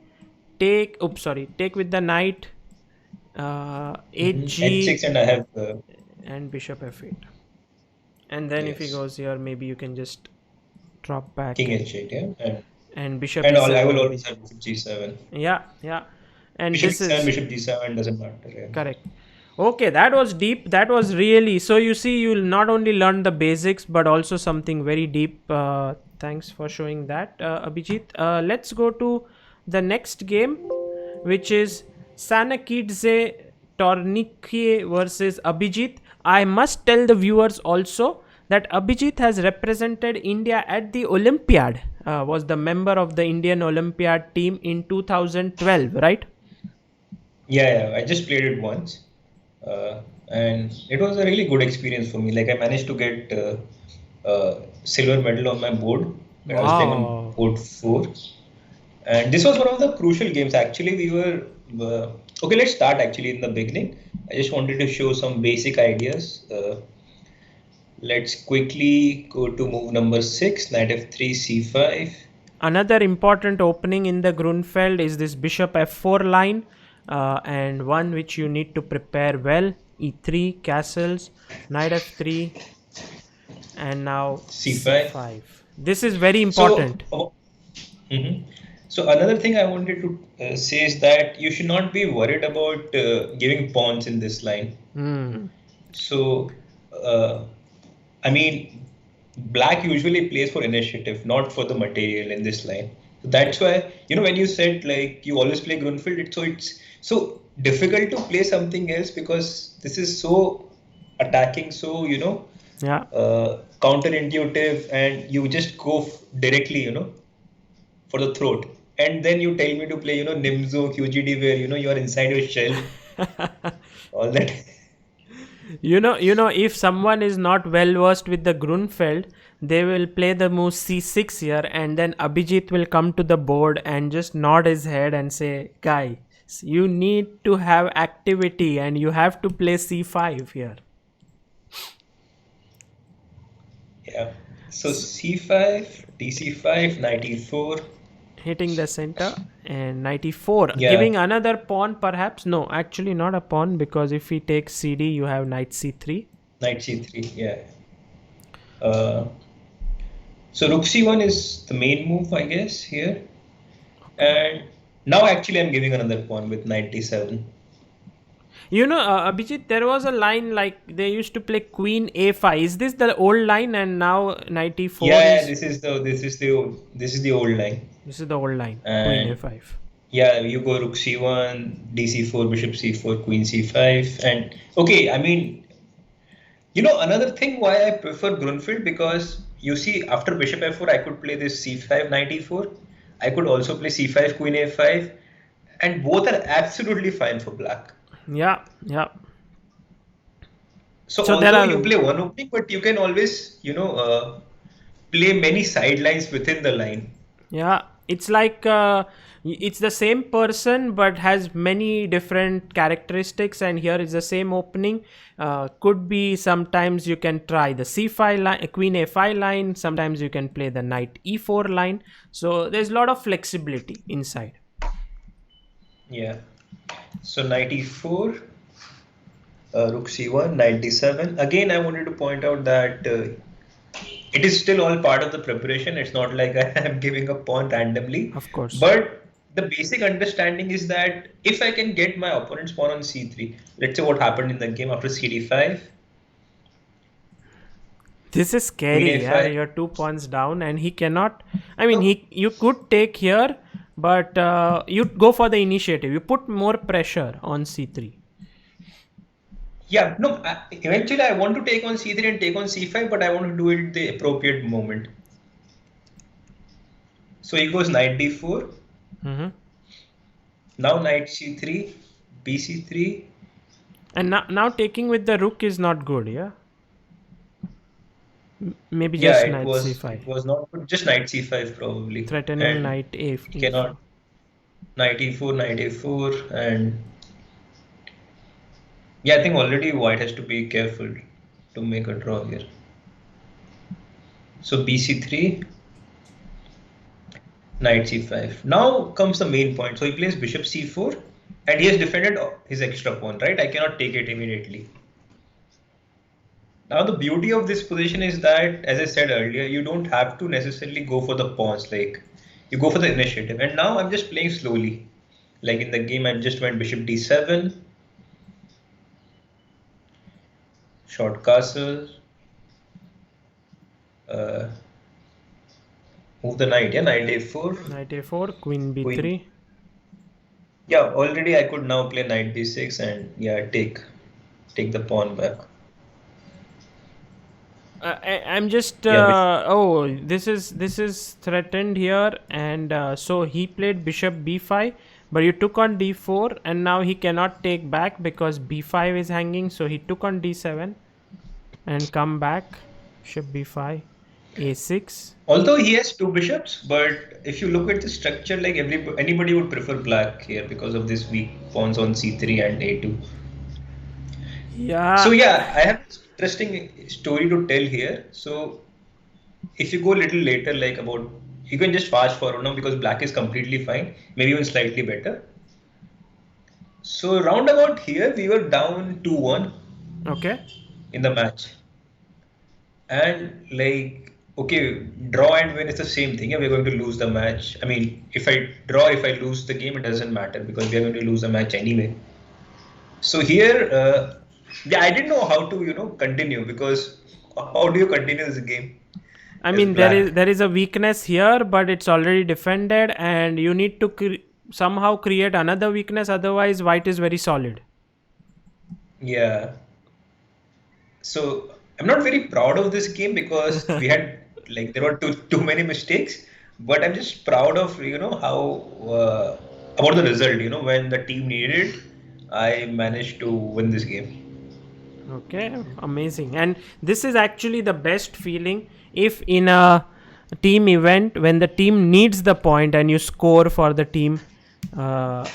take. Oops, sorry, take with the knight, Mm-hmm. hg, H6 and I have and bishop f8. And then if he yes, goes here, maybe you can just drop back king and h8, yeah, bishop and all I e7 will maybe. always have bishop g7. Yeah, and Bishop this e7, is bishop g7 doesn't matter. Yeah. correct. Okay, that was deep. That was really, so you see, you'll not only learn the basics but also something very deep. Thanks for showing that, Abhijeet. Let's go to the next game, which is Sanakidze Tornike versus Abhijeet. I must tell the viewers also that Abhijeet has represented India at the Olympiad, was the member of the Indian Olympiad team in 2012, right? Yeah, I just played it once, and it was a really good experience for me. Like I managed to get silver medal on my board when I was playing on Wow. board 4, and this was one of the crucial games. Actually, we were okay. Let's start actually in the beginning. I just wanted to show some basic ideas. Let's quickly go to move number 6, knight f3, c5. Another important opening in the Grunfeld is this bishop f4 line, and one which you need to prepare well. E3, castles, knight f3, and now c5. c5. This is very So, important. mhm. So another thing I wanted to say is that you should not be worried about giving pawns in this line. Hmm. So uh, I mean, black usually plays for initiative, not for the material in this line. So that's why, when you said like you always play Grunfeld, it's so difficult to play something else because this is so attacking, so Yeah. counterintuitive, and you just go directly, for the throat. And then you tell me to play, Nimzo, QGD, where you are inside your shell, all that. If someone is not well versed with the Grunfeld, they will play the move c6 here, and then Abhijit will come to the board and just nod his head and say, "Guys, you need to have activity, and you have to play c5 here." Yeah. So C5, DC5, knight E4. Hitting the center, and knight e4, Yeah, giving another pawn perhaps. No, actually not a pawn, because if he takes cd, you have knight c3. knight C3. Yeah. Uh, so Rook C1 is the main move, I guess, here. And now actually I'm giving another pawn with knight D7. Abhijit, there was a line like they used to play queen a5. Is this the old line, and now knight e4 Yeah, is? this is the old line. This is the old line, queen And a5. yeah, you go Rook C1, DC4, Bishop C4, Queen C5, and okay. I mean, another thing why I prefer Grunfeld, because you see after Bishop F4 I could play this C5, Knight E4. I could also play C5, Queen A5, and both are absolutely fine for black. Yeah, yeah. So So there although you are, play one opening, but you can always, play many sidelines within the line. yeah, it's like it's the same person but has many different characteristics, and here is the same opening. Could be sometimes you can try the c5 line, queen a5 line, sometimes you can play the knight e4 line, so there's a lot of flexibility inside. Yeah. So knight E4, Rook C1, knight D7. Again, I wanted to point out that it is still all part of the preparation. It's not like I am giving a pawn randomly. Of course. But the basic understanding is that if I can get my opponent's pawn on C3, let's say what happened in the game after CD5. This is scary. Yeah, you're 2 pawns down, and he cannot. I mean, you could take here, but you go for the initiative. You put more pressure on c3. Yeah, no, eventually I want to take on C3 and take on C5, but I want to do it the appropriate moment. So he goes knight D4. Mm-hmm. Now knight C3, BC3. And now taking with the rook is not good, yeah? Maybe Yeah, just it knight was c5. it was not good. Just knight C5 probably. Threatening And knight a. cannot. Knight E4, knight A4, and yeah, I think already white has to be careful to make a draw here. So BC3, knight C5. Now comes the main point. So he plays bishop C4, and he has defended his extra pawn, right? I cannot take it immediately. Now the beauty of this position is that, as I said earlier, you don't have to necessarily go for the pawns. Like you go for the initiative. And now I'm just playing slowly. Like in the game, I just went bishop D7, short castle, move the knight. Yeah, knight A4, Knight a4, queen b3. Queen. Yeah, already I could now play knight B6 and yeah, take the pawn back. I'm just this is threatened here, and so he played bishop b5, but you took on d4, and now he cannot take back because b5 is hanging, so he took on d7 and come back, bishop b5, a6. Although he has two bishops, but if you look at the structure, like anybody would prefer black here because of this weak pawns on c3 and a2. Yeah. So yeah, I have this interesting story to tell here. So if you go a little later, like about, you can just fast forward now because black is completely fine, maybe even slightly better. So roundabout here, we were down 2-1. Okay. In the match. And like, okay, draw and win is the same thing. Yeah, we're going to lose the match. I mean, if I lose the game, it doesn't matter because we're going to lose the match anyway. So here, yeah, I didn't know how to, continue because how do you continue this game I as mean, there is black? there is a weakness here, but it's already defended, and you need to somehow create another weakness. Otherwise, white is very solid. Yeah. So I'm not very proud of this game because we had like there were too many mistakes. But I'm just proud of how about the result. When the team needed it, I managed to win this game. Okay, amazing. And this is actually the best feeling if in a team event when the team needs the point and you score for the team. Uh,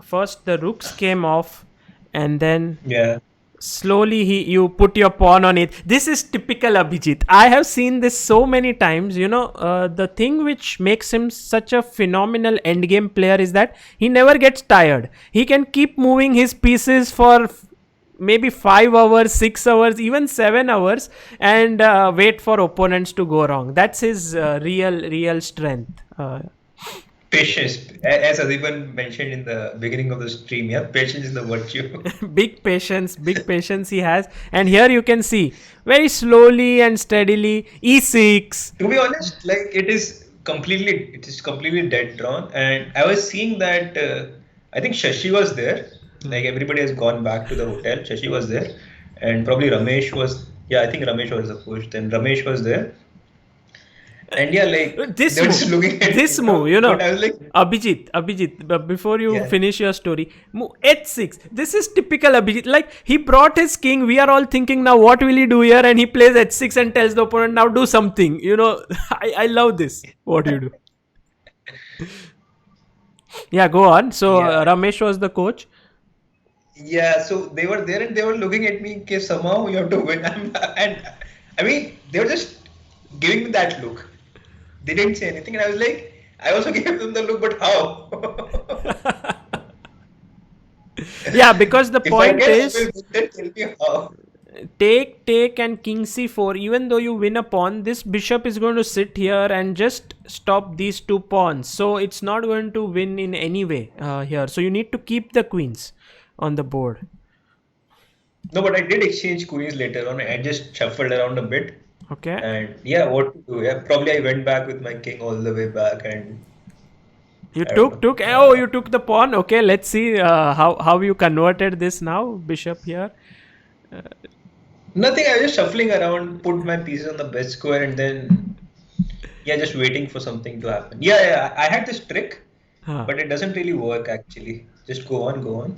First the rooks came off, and then Yeah. slowly you put your pawn on it. This is typical Abhijit. I have seen this so many times. The thing which makes him such a phenomenal endgame player is that he never gets tired. He can keep moving his pieces for maybe 5 hours, 6 hours, even 7 hours, and wait for opponents to go wrong. That's his real strength. Patience, as Adiban mentioned in the beginning of the stream, yeah, patience is the virtue. Big patience he has. And here you can see very slowly and steadily e6. To be honest, like it is completely dead drawn, and I was seeing that I think Shashi was there. Like everybody has gone back to the hotel. Shashi was there, and probably Ramesh was. Yeah, I think Ramesh was the coach. Then Ramesh was there, and yeah, like this they were move just looking at this move, But I was like, Abhijit, but before you yeah, finish your story, move h6. This is typical Abhijit. Like, he brought his king. We are all thinking, now what will he do here? And he plays h6 and tells the opponent, now do something. I love this, what you do. Yeah, go on. So yeah, Ramesh was the coach. yeah. So they were there and they were looking at me. Okay, somehow you have to win. And I mean, they were just giving me that look. They didn't say anything, and I was like, I also gave them the look, but how? Yeah, because the If I point get is, away with it, tell me how. take and king c4. Even though you win a pawn, this bishop is going to sit here and just stop these two pawns, so it's not going to win in any way here. So you need to keep the queens on the board. No, but I did exchange queens later on. I just shuffled around a bit, Okay, and yeah, what to do? Yeah, probably I went back with my king all the way back, and you I don't took know. oh, you took the pawn. Okay, let's see how you converted this now, bishop here. Nothing. I was just shuffling around, put my pieces on the best square, and then yeah, just waiting for something to happen. Yeah, yeah. I had this trick, Huh. but it doesn't really work actually. Just go on, go on.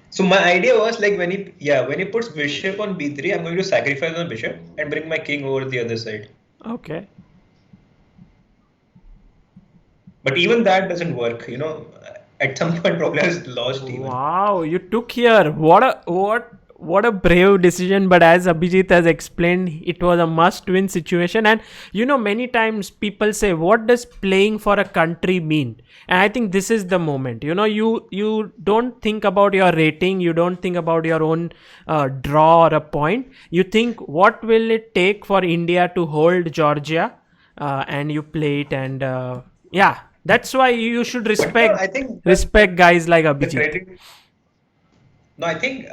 So my idea was like when he puts bishop on b3, I'm going to sacrifice on bishop and bring my king over the other side. Okay. But even that doesn't work. At some point probably I was lost even. Wow, you took here. What a brave decision. But as Abhijit has explained, it was a must-win situation. And many times people say, "What does playing for a country mean?" And I think this is the moment. You don't think about your rating. You don't think about your own draw or a point. You think, what will it take for India to hold Georgia? And you play it, and yeah, that's why you should But no, respect I think respect guys like the Abhijit. credit. No, I think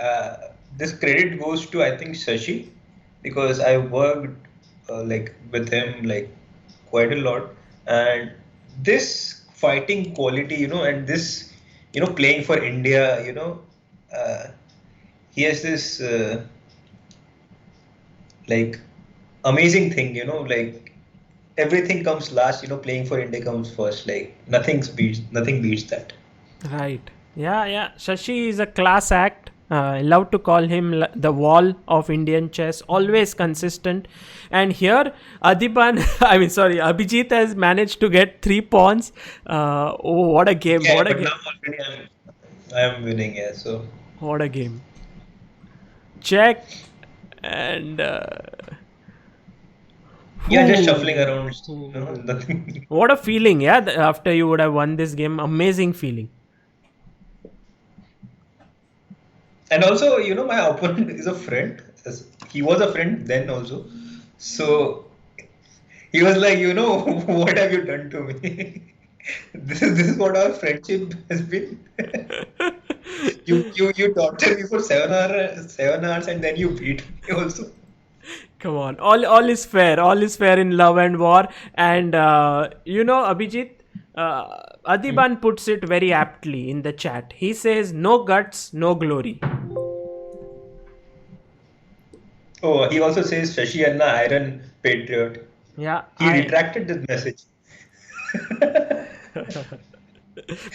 this credit goes to I think Shashi because I worked like with him like quite a lot, and this fighting quality, and this playing for India, uh, he has this like amazing thing, like everything comes last, playing for India comes first. Like nothing beats that. Right. Yeah, yeah. Shashi is a class act. I love to call him the wall of Indian chess. Always consistent. And here, Adiban, I mean, sorry, Abhijit has managed to get 3 pawns. Oh, what a game! Yeah, What a but game! now already I'm winning, yeah. So What a game! Check and yeah, just shuffling around, whew. nothing. What a feeling! Yeah, after you would have won this game, amazing feeling. And also, my opponent is a friend. He was a friend then also. So he was like, what have you done to me? This is what our friendship has been. You tortured me for 7 hours and then you beat me also. Come on, all is fair. All is fair in love and war. And Abhijit, Adiban puts it very aptly in the chat. He says, "No guts, no glory." Oh, he also says Shashi Anna Iron Patriot. Yeah, He retracted this message.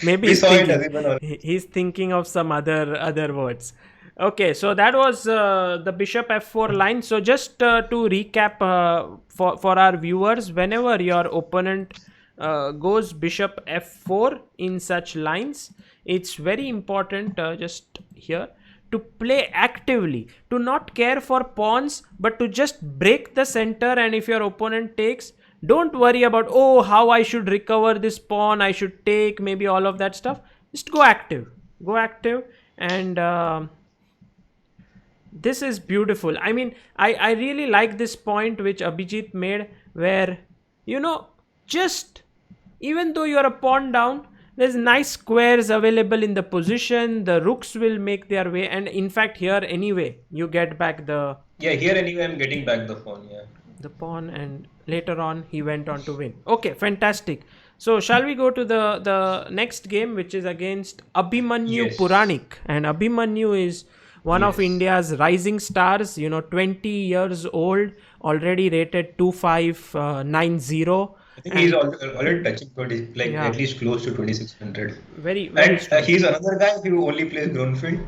maybe We saw it, Adiban. he's thinking of some other words. Okay, so that was the bishop f4 line. So just to recap for our viewers, whenever your opponent goes bishop f4 in such lines, it's very important just here to play actively, to not care for pawns, but to just break the center. And if your opponent takes, don't worry about, oh, how I should recover this pawn, I should take, maybe all of that stuff. Just go active. And this is beautiful. I mean, I really like this point which Abhijit made, where, just even though you're a pawn down, there's nice squares available in the position. The rooks will make their way. And in fact, here anyway, you get back the... Yeah, here anyway, I'm getting back the pawn, yeah. The pawn, and later on, he went on to win. Okay, fantastic. So, shall we go to the next game, which is against Abhimanyu Puranik. And Abhimanyu is one of India's rising stars, 20 years old, already rated 2590. I think he's already touching 20, at least close to 2600. Very and strong. He's another guy who only plays Grunfeld.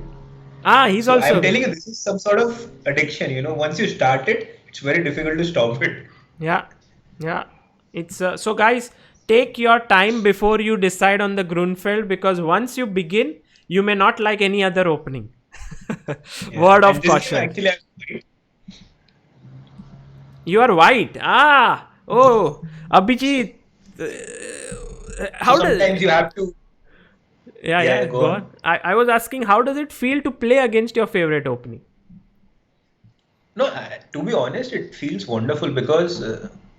He's also... I'm telling you, this is some sort of addiction, Once you start it, it's very difficult to stop it. Yeah. It's so guys, take your time before you decide on the Grunfeld, because once you begin, you may not like any other opening. Word of caution. Actually, I'm white. You are white. Oh, Abhijit. Sometimes you have to... Yeah, go on. I was asking, how does it feel to play against your favorite opening? No, to be honest, it feels wonderful because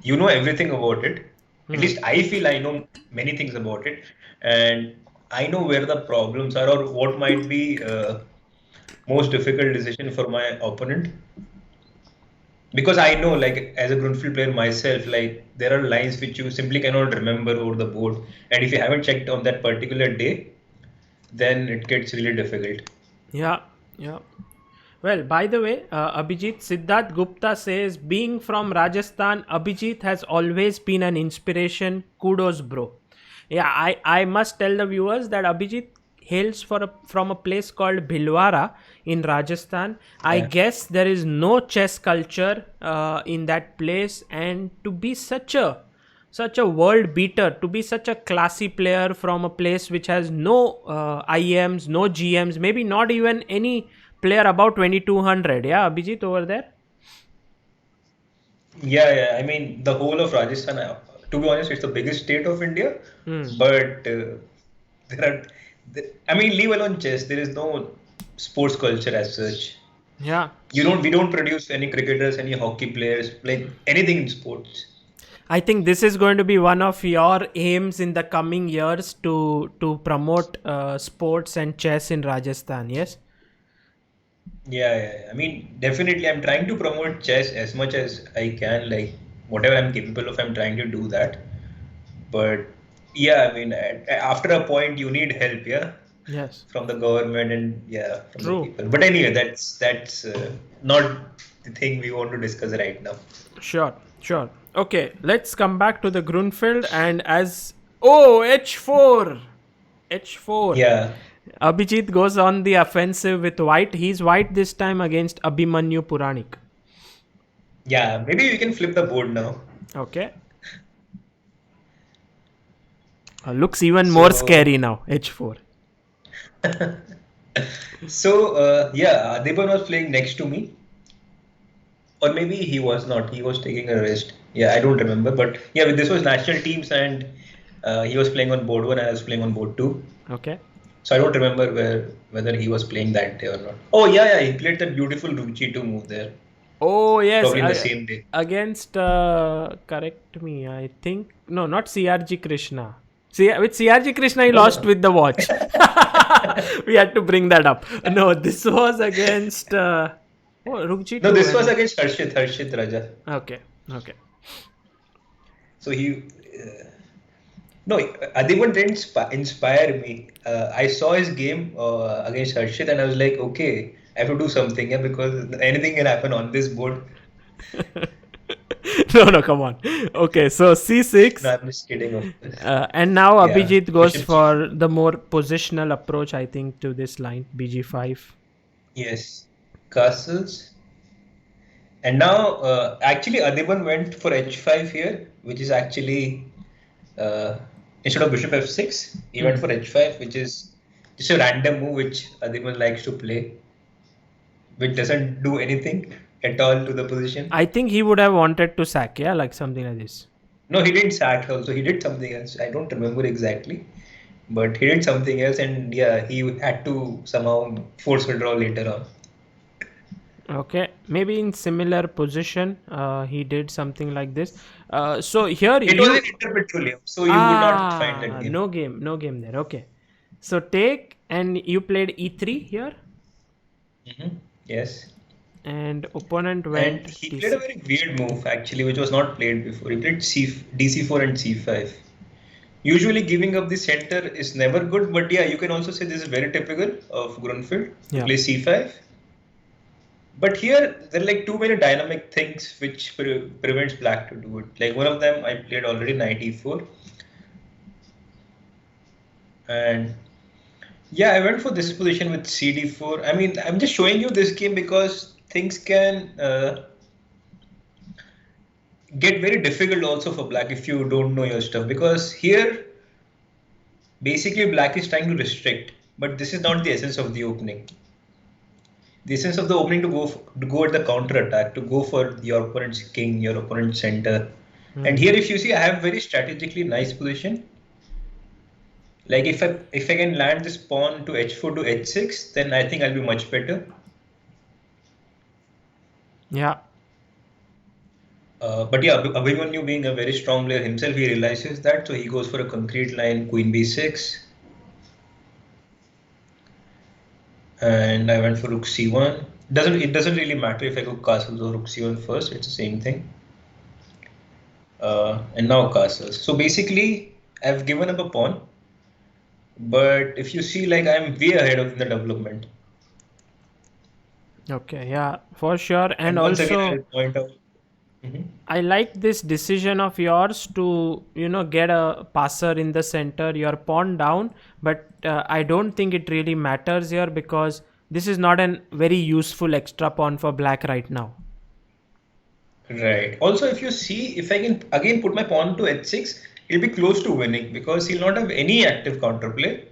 you know everything about it. At least I feel I know many things about it, and I know where the problems are or what might be most difficult decision for my opponent. Because I know, as a Grunfeld player myself, there are lines which you simply cannot remember over the board, and if you haven't checked on that particular day, then it gets really difficult. Yeah. Well, by the way, Abhijit, Siddharth Gupta says, being from Rajasthan, Abhijit has always been an inspiration. Kudos, bro. Yeah, I must tell the viewers that Abhijit hails from a place called Bhilwara in Rajasthan. Yeah. I guess there is no chess culture in that place, and to be such a world beater, to be such a classy player from a place which has no IMs, no GMs, maybe not even any player about 2200. Yeah, Abhijit, over there? Yeah. I mean, the whole of Rajasthan, to be honest, it's the biggest state of India. But leave alone chess. There is no sports culture as such. Yeah. We don't produce any cricketers, any hockey players, anything in sports. I think this is going to be one of your aims in the coming years to promote sports and chess in Rajasthan, yes? Yeah. I mean, definitely I'm trying to promote chess as much as I can, whatever I'm capable of, I'm trying to do that. But yeah, I mean, after a point, you need help, yeah? Yes. From the government and from True. the people. But anyway, that's not the thing we want to discuss right now. Sure. Okay, let's come back to the Grunfeld, and h4. Yeah. Abhijit goes on the offensive with white. He's white this time against Abhimanyu Puranik. Yeah, maybe we can flip the board now. Okay. Looks even more scary now, h4. So, Adiban was playing next to me. Or maybe he was not. He was taking a rest. Yeah, I don't remember. But yeah, this was national teams, and he was playing on board 1 and I was playing on board 2. Okay. So I don't remember whether he was playing that day or not. Oh, yeah. He played that beautiful Rook G2 move there. Oh, yes. Probably the same day. Against, correct me, I think. No, not CRG Krishna. With CRG Krishna, he lost with the watch. We had to bring that up. No, this was against... Oh, Rook No, G2 this was and against Harshit Raja. okay, okay. So no, Adiban didn't inspire me. I saw his game against Harshit and I was like, okay, I have to do something, yeah, because anything can happen on this board. No, no, come on. Okay, so No, C6. I'm just kidding, of course. And now Yeah, Abhijit goes Bishop G. for the more positional approach, I think, to this line, BG5. Yes, castles. And now, actually, Adiban went for H5 here, which is actually uh, instead of Bishop F6, he went for H5, which is just a random move which Adiban likes to play, which doesn't do anything at all to the position. I think he would have wanted to sack, yeah, like something like this. No, he didn't sack also. He did something else. I don't remember exactly, but he did something else, and yeah, he had to somehow force a draw later on. Okay, maybe in similar position, he did something like this. So here It was in you Inter Petroleum, so you would not find that game. no game there. Okay, so take and you played E3 here, Yes. and opponent And went he played a TC. very weird move actually, which was not played before. He played DC4 and C5. Usually giving up the center is never good, but yeah, you can also say this is very typical of Grunfeld to Yeah. play C5. But here there are like too many dynamic things which prevents black to do it. Like one of them I played already knight e4, and yeah, I went for this position with CD4. I mean, I'm just showing you this game because things can get very difficult also for black if you don't know your stuff. Because here, basically, black is trying to restrict, but this is not the essence of the opening. The essence of the opening to go at the counter attack, to go for your opponent's king, your opponent's center. And here, if you see, I have very strategically nice position. Like if I can land this pawn to h4 to h6, then I think I'll be much better. Yeah. But yeah, Abhimanyu being a very strong player himself, he realizes that, so he goes for a concrete line, queen b6. And I went for rook c1. It doesn't really matter if I go castles or rook c1 first, it's the same thing. And now castles. So basically, I've given up a pawn. But if you see, like I'm way ahead of the development. Okay, yeah, for sure. And And once again, also, I'll point out. Mhm. I like this decision of yours to, get a passer in the center, your pawn down. But I don't think it really matters here because this is not a very useful extra pawn for black right now. Right. Also, if you see, if I can again put my pawn to h6, it'll be close to winning because he'll not have any active counterplay.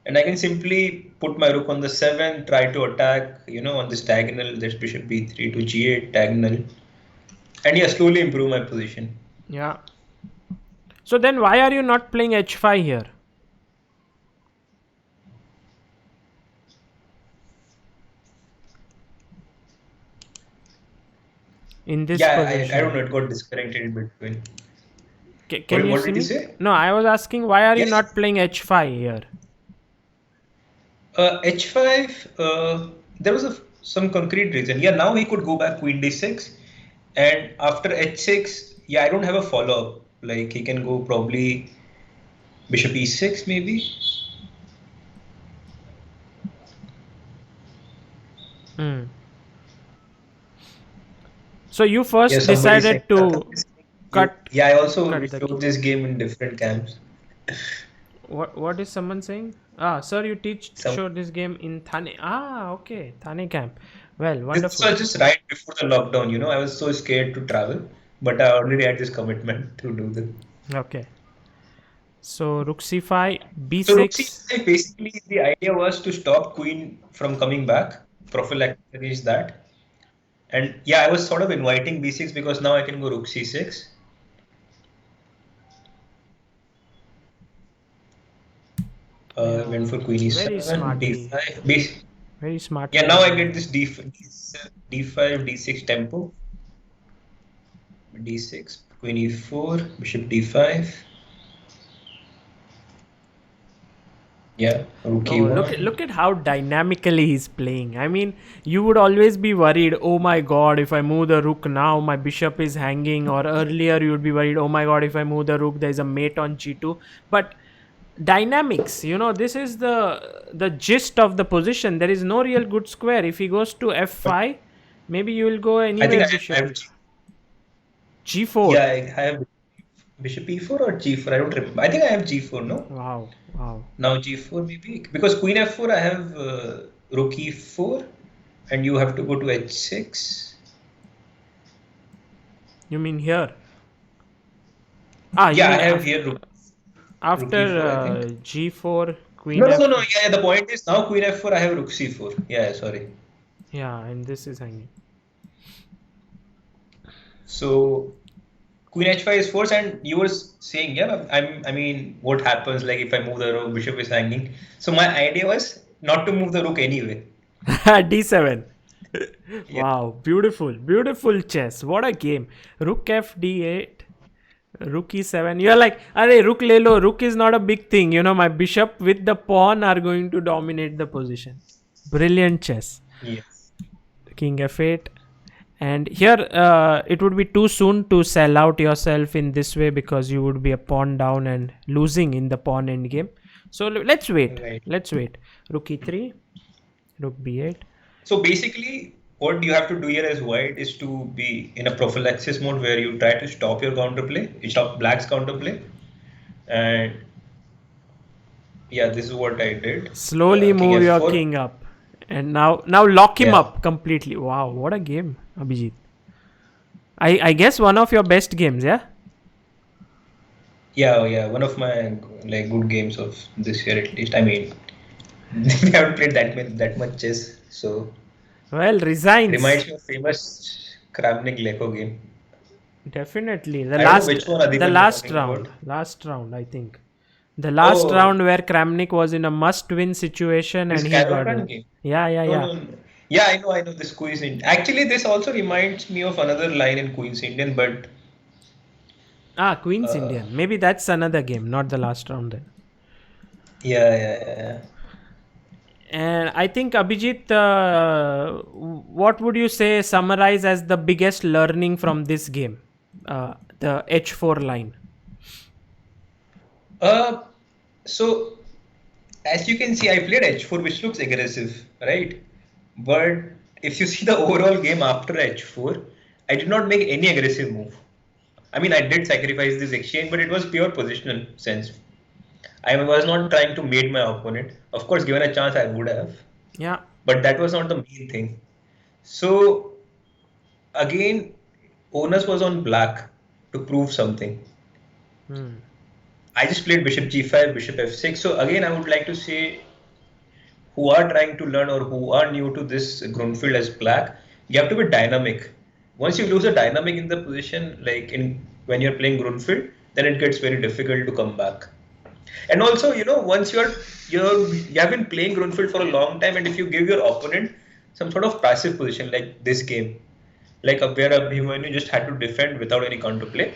And I can simply put my rook on the 7, try to attack, on this diagonal, there's bishop b3 to g8 diagonal. And yeah, slowly improve my position. Yeah. So then why are you not playing h5 here? In this Yeah, I don't position. know, it got disconnected in between. Can you What see did you me? say? No, I was asking why are you Yes. not playing h5 here? H5, there was some concrete reason. Yeah, now he could go back queen d6. And after h6, yeah, I don't have a follow-up. Like he can go probably bishop e6 maybe. Hmm. So you Yeah, first somebody saying decided to cut yeah, I also cut the took this game in different camps. what is someone saying? Ah, sir, you teach Some show this game in Thane. Ah, okay, Thane camp. Well, This wonderful. was just right before the lockdown, I was so scared to travel, but I already had this commitment to do this. Okay. So rook c5, So rook b6. c5, basically the idea was to stop queen from coming back, prophylactic against that. And yeah, I was sort of inviting b6 because now I can go rook c6. Went for queen Very e7, smartly. d5. Very Yeah, smartly now I done get there. this d5, d6 tempo. d6, queen e4, bishop d5. Yeah, rook Oh, e1. look at how dynamically he's playing. I mean, you would always be worried, oh my god, if I move the rook now, my bishop is hanging, or earlier you would be worried, oh my god, if I move the rook, there's a mate on g2. But dynamics, this is the gist of the position. There is no real good square. If he goes to But f5, maybe you will go I think anywhere I bishop have g4. yeah, I have bishop e4 or g4. I don't remember. I think I have g4. No, Wow. now g4 maybe because queen f4. I have rook e4, and you have to go to h6. You mean here? You Yeah, I mean have here rook after e4. I think. g4 queen No. f4? Yeah, the point is now queen f4. I have rook c4. Yeah, sorry. Yeah, and this is hanging. So queen h5 is forced, and you were saying, yeah, I mean, what happens like if I move the rook, bishop is hanging. So my idea was not to move the rook anyway. d7. Yeah. Wow, beautiful chess. What a game. Rook f d8, rook e7. You're like, arey, rook le lo. Rook is not a big thing. My bishop with the pawn are going to dominate the position. Brilliant chess. Yes. King f8. And here it would be too soon to sell out yourself in this way because you would be a pawn down and losing in the pawn endgame. So let's wait. Right. Let's wait. Rook e3, rook b8. So basically, what you have to do here as white is to be in a prophylaxis mode where you try to stop your counterplay, you stop black's counterplay, and yeah, this is what I did. Slowly King move your f4. king up. And now lock him Yeah. up completely. Wow, what a game, Abhijeet. I guess one of your best games, yeah? Yeah. One of my like good games of this year at least. I mean, we haven't played that much chess, so Well, resigns. reminds me of famous Kramnik Leko game. Definitely. I don't know which one The Adhiban you're last talking round. about. Last round, I think. The last Oh, round where Kramnik was in a must-win situation this and he Carol got Khan it. game. Yeah. No. Yeah, I know this Queen's Indian. Actually, this also reminds me of another line in Queen's Indian, but Queen's uh, Indian. Maybe that's another game, not the last round then. yeah. And I think Abhijit, what would you say summarize as the biggest learning from this game? The H4 line. Uh, so as you can see, I played h4, which looks aggressive, right? But if you see the overall game after h4, I did not make any aggressive move. I mean, I did sacrifice this exchange, but it was pure positional sense. I was not trying to mate my opponent. Of course, given a chance, I would have, Yeah. but that was not the main thing. So again, onus was on black to prove something. Hmm. I just played bishop g5, bishop f6. So again, I would like to say who are trying to learn or who are new to this Grunfeld as black, you have to be dynamic. Once you lose a dynamic in the position, like in when you're playing Grunfeld, then it gets very difficult to come back. And also, once you have been playing Grunfeld for a long time, and if you give your opponent some sort of passive position like this game, like where Abhimanyu just had to defend without any counterplay,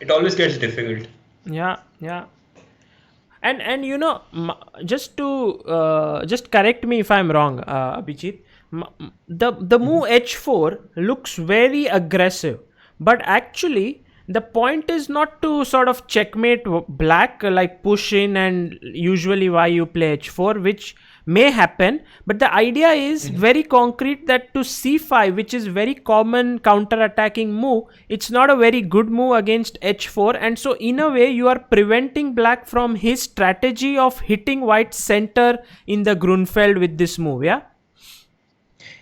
it always gets difficult. Yeah. And just to just correct me if I'm wrong, Abhijit. The move h4 looks very aggressive, but actually the point is not to sort of checkmate black, like push in and usually why you play h4, which may happen, but the idea is very concrete that to c5, which is very common counter attacking move, it's not a very good move against h4, and so in a way you are preventing black from his strategy of hitting white center in the Grunfeld with this move.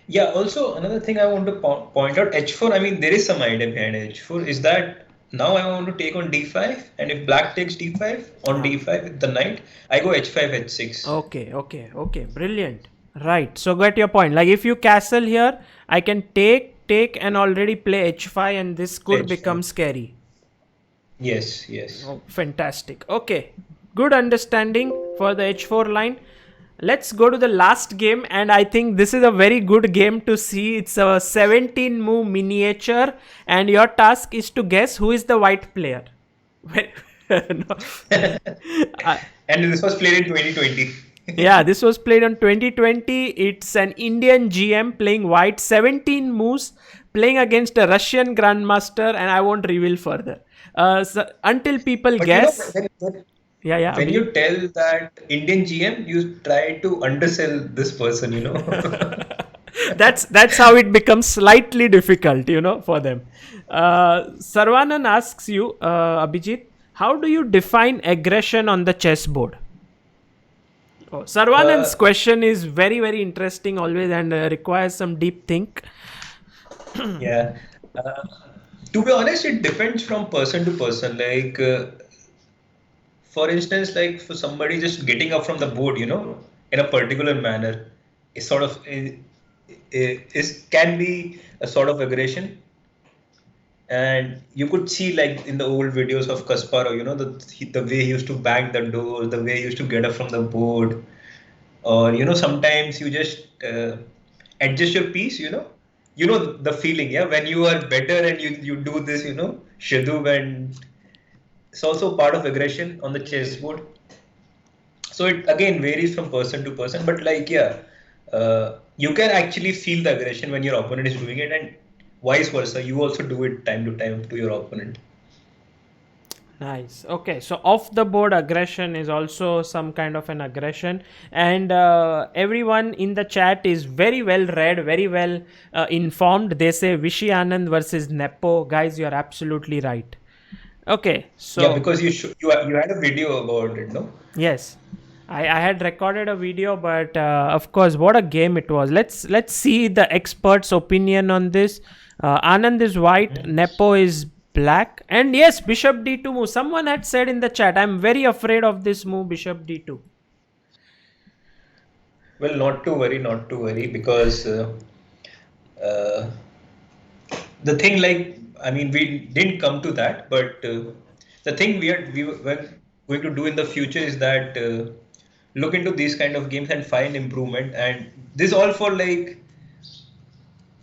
Yeah, also another thing I want to point out, h4, I mean, there is some idea behind h4, is that now I want to take on d5, and if black takes d5 on Yeah. d5 with the knight, I go h5, h6. Okay, brilliant. Right, so get your point. Like if you castle here, I can take and already play h5 and this could become h5. scary. Yes. Oh, fantastic. Okay, good understanding for the h4 line. Let's go to the last game, and I think this is a very good game to see. It's a 17 move miniature, and your task is to guess who is the white player. No. And this was played in 2020. Yeah, this was played on 2020. It's an Indian GM playing white 17 moves, playing against a Russian Grandmaster, and I won't reveal further. So until people But you know, guess. Yeah, when you Abhijit. tell that Indian GM, you try to undersell this person, you know. That's how it becomes slightly difficult, for them. Sarvanan asks you, Abhijit, how do you define aggression on the chessboard? Oh, Sarvanan's Uh, question is very, very interesting always and requires some deep think. yeah. Uh, to be honest, it depends from person to person. For instance, like for somebody just getting up from the board, you know, in a particular manner, is sort of is can be a sort of aggression. And you could see like in the old videos of Kasparov, you know, the way he used to bang the door, the way he used to get up from the board, or you know, sometimes you just adjust your piece, you know the feeling, yeah, when you are better and you do this, you know, shadub, and it's also part of aggression on the chessboard. So it again varies from person to person, but like yeah, you can actually feel the aggression when your opponent is doing it, and vice versa. You also do it time to time to your opponent. Nice. Okay, so off the board aggression is also some kind of an aggression, and everyone in the chat is very well read, very well informed. They say Vishy Anand versus Nepo. Guys, you are absolutely right. Okay, Yeah, so because you had a video about it, no? yes, I had recorded a video, but of course, what a game it was. Let's see the experts' opinion on this. Anand is white, Nepo is black, and yes, Bishop D2 move. Someone had said in the chat, I'm very afraid of this move, Bishop D2. Well, not to worry, because uh, the thing, like, I mean, we didn't come to that, but the thing we're going to do in the future is that look into these kind of games and find improvement. And this all for like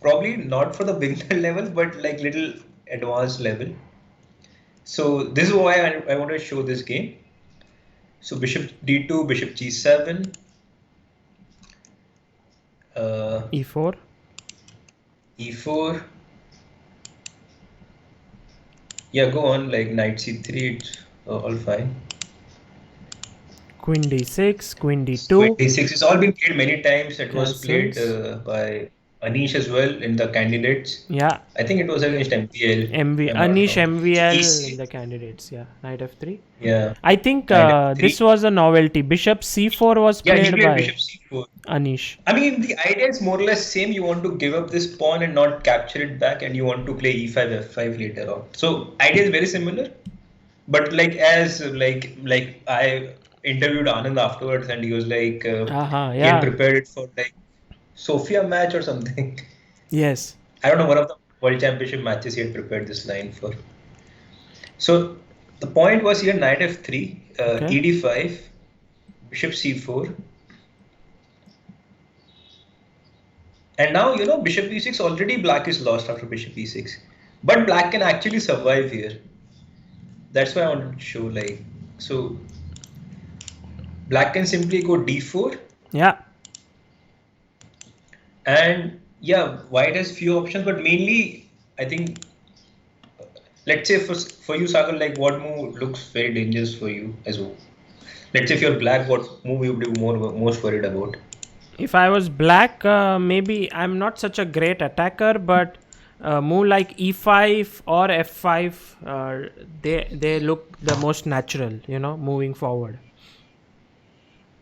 probably not for the beginner level, but like little advanced level. So this is why I want to show this game. So bishop d2, bishop g7, uh, E4, e4. Yeah, go on, like knight c3, it's all fine. Queen D6, Queen Queen D2, d6, it's all been played many times. It was played castles. by Anish as well in the candidates. Yeah, I think it was against MPL, if I'm not Anish wrong. So MVL in the candidates. Yeah, Knight F3. yeah, I think knight this f3. was a novelty. Bishop C4 was Yeah, he played played by bishop c4. Anish. I mean, the idea is more or less same. You want to give up this pawn and not capture it back, and you want to play e5, f5 later on. So idea is very similar, but like as like I interviewed Anand afterwards, and he was like he had Yeah. prepared it for like Sofia match or something. Yes. I don't know, one of the world championship matches he had prepared this line for. So the point was here knight f3, Okay. ed5, bishop c4. And now, you know, bishop e6, already black is lost after bishop e6. But black can actually survive here. That's why I wanted to show, like, so black can simply go d4. Yeah. And yeah, white has few options, but mainly, I think, let's say for you, Sagar, like what move looks very dangerous for you as well? Let's say if you're black, what move you would be most worried about? If I was black, maybe I'm not such a great attacker, but move like E5 or F5, they look the most natural, moving forward.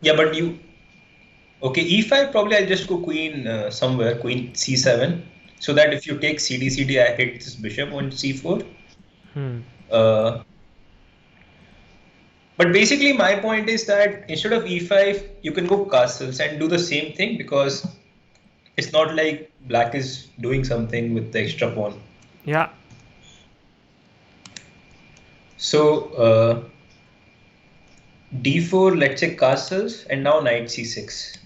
Yeah, but you okay, e5, probably I'll just go queen somewhere, queen c7, so that if you take cd, I hit this bishop on c4. Uh, but basically, my point is that instead of e5, you can go castles and do the same thing, because it's not like black is doing something with the extra pawn. Yeah. So d4, let's say castles, and now knight c6.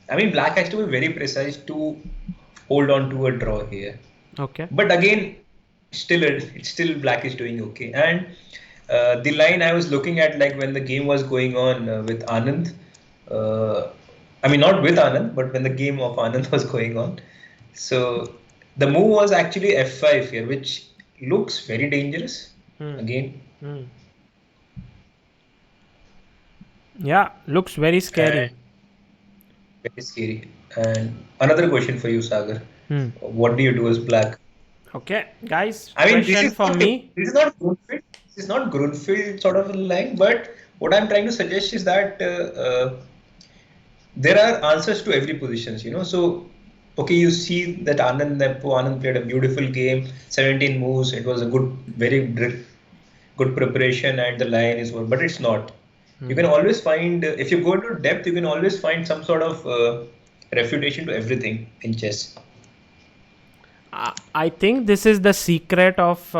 I mean, black has to be very precise to hold on to a draw here. Okay. But again, it's still black is doing okay. And the line I was looking at, like when the game was going on with Anand, Uh, I mean, not with Anand, but when the game of Anand was going on. So the move was actually f5 here, which looks very dangerous. Hmm. Again, Hmm. Yeah, looks very and scary. very scary. And another question for you, Sagar. Hmm. What do you do as black? Okay, guys, I mean, question for me. this is not Grunfeld. This is not Grunfeld sort of a line, but what I'm trying to suggest is that there are answers to every positions, So, okay, you see that Anand played a beautiful game, 17 moves. It was a good preparation, and the line is one, but it's not. You Hmm. can always find, if you go into depth, you can always find some sort of refutation to everything in chess. I think this is the secret of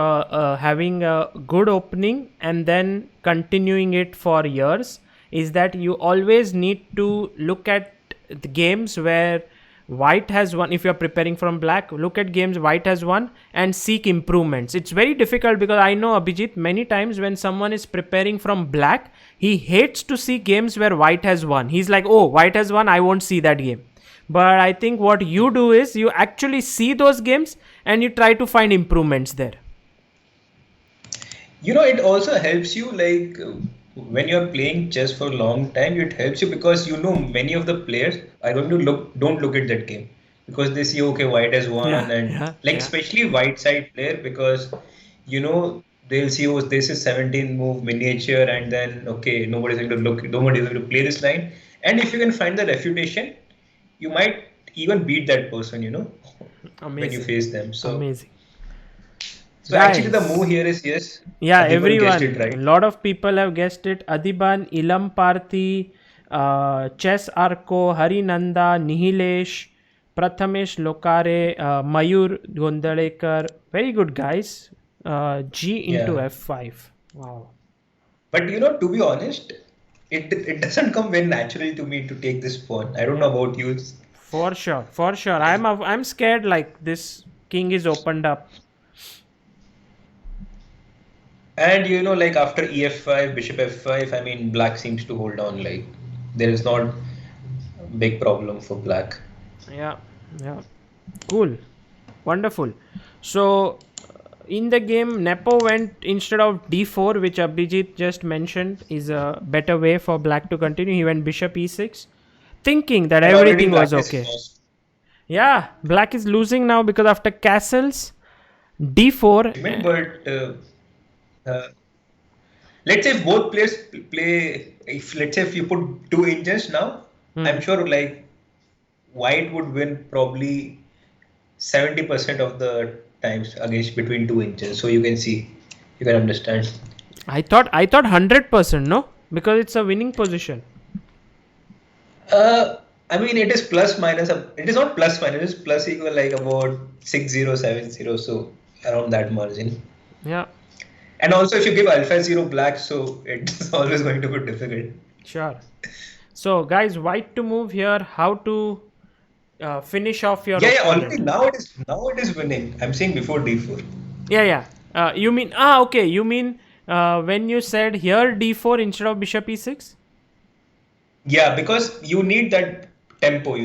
having a good opening and then continuing it for years. Is that you always need to look at the games where white has won. If you're preparing from black, look at games white has won and seek improvements. It's very difficult because I know Abhijit many times when someone is preparing from black, he hates to see games where white has won. He's like, oh, white has won, I won't see that game. But I think what you do is you actually see those games and you try to find improvements there. It also helps you like when you're playing chess for a long time, it helps you because many of the players are going to don't look at that game because they see okay, white has Yeah, won, and yeah, like yeah. especially white side player because they'll see oh this is 17 move miniature, and then okay, nobody's going to play this line, and if you can find the refutation, you might even beat that person, when you Amazing. face them. So Amazing. so actually the move Guys, here is yes, yeah, Adiban guessed everyone. it A right. lot of people have guessed it. Adiban, Ilam Parthi, Chess Arco, Harinanda, Nihilesh, Prathamesh Lokare, Mayur Gondalekar. Very good, guys. G into Yeah. F5. Wow. But to be honest, it doesn't come very naturally to me to take this pawn. I don't Yeah. know about you. For sure, for sure. I'm scared like this king is opened up. And like after ef5, bishop f5, I mean, black seems to hold on. Like there is not a big problem for black. Yeah, yeah. Cool. Wonderful. So in the game, Nepo went instead of d4, which Abhijit just mentioned is a better way for black to continue. He went bishop e6, thinking that And already everything was black is okay. lost. Yeah, black is losing now because after castles, d4. But uh, let's say if both players play, if let's say if you put two engines now, Hmm. I'm sure like white would win probably 70% of the times against between two engines. So you can understand. I thought 100%, no, because it's a winning position. I mean, it is plus minus. It is not plus minus. It is plus equal like about 60, 70. So around that margin. Yeah, And also, if you give alpha zero black, so it's always going to be difficult. sure. So, guys, white to move here. How to finish off your Yeah, yeah. Already opponent? now it is winning. I'm saying before d4. Yeah, yeah. You mean okay. You mean when you said here d4 instead of bishop e6? Yeah, because you need that tempo.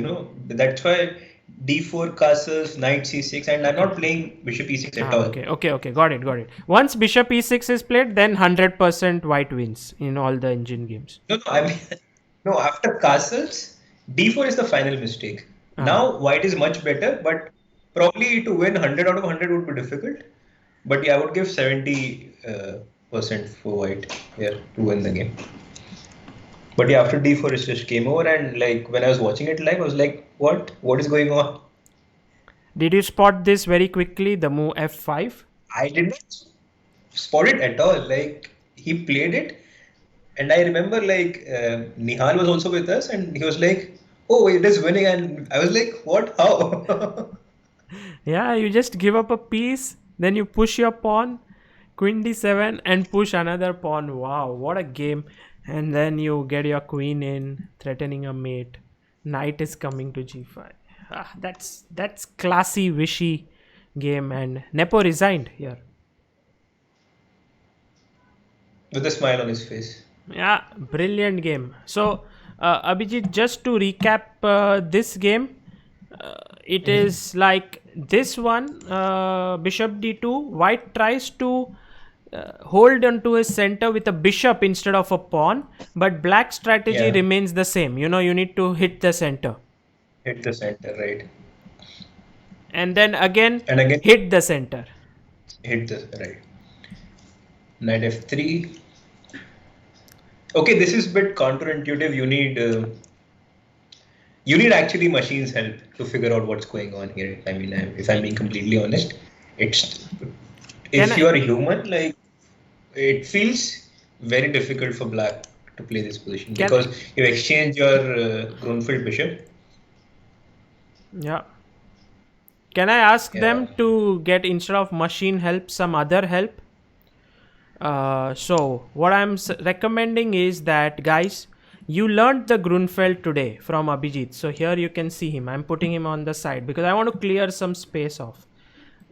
That's why d4 castles, knight c6, and I'm Okay. not playing bishop e6 at Ah, all. okay, okay, okay. Got it, got it. Once bishop e6 is played, then 100% white wins in all the engine games. No, no, I mean, no, after castles, d4 is the final mistake. Ah, Now, white is much better, but probably to win 100 out of 100 would be difficult. But yeah, I would give 70 percent for white here to win the game. But yeah, after d4, it's just game over. And like when I was watching it live, I was like, what? What is going on? did you spot this very quickly? The move f5. I did not spot it at all. Like he played it, and I remember like Nihal was also with us, and he was like, "Oh, it is winning," and I was like, "What? How?" Yeah, you just give up a piece, then you push your pawn, queen d7, and push another pawn. Wow, what a game! And then you get your queen in, threatening a mate. Knight is coming to g5. That's classy, wishy game, and Nepo resigned here. With a smile on his face. Yeah, brilliant game. So Abhijit, just to recap this game, it Mhm. is like this one, bishop d2, white tries to hold onto his center with a bishop instead of a pawn, but black strategy Yeah, remains the same. You need to hit the center. hit the center, right? And then again, And again, hit the center. hit the right. Knight f3. Okay, this is a bit counterintuitive. You need actually machine's help to figure out what's going on here. I mean, if I'm being completely honest, it's Can if I? you are a human, like it feels very difficult for black to play this position Can because you exchange your Grunfeld bishop. Yeah. Can I ask Yeah, them to get, instead of machine help, some other help? So what I'm recommending is that, guys, you learned the Grunfeld today from Abhijit. So here you can see him. I'm putting him on the side because I want to clear some space off.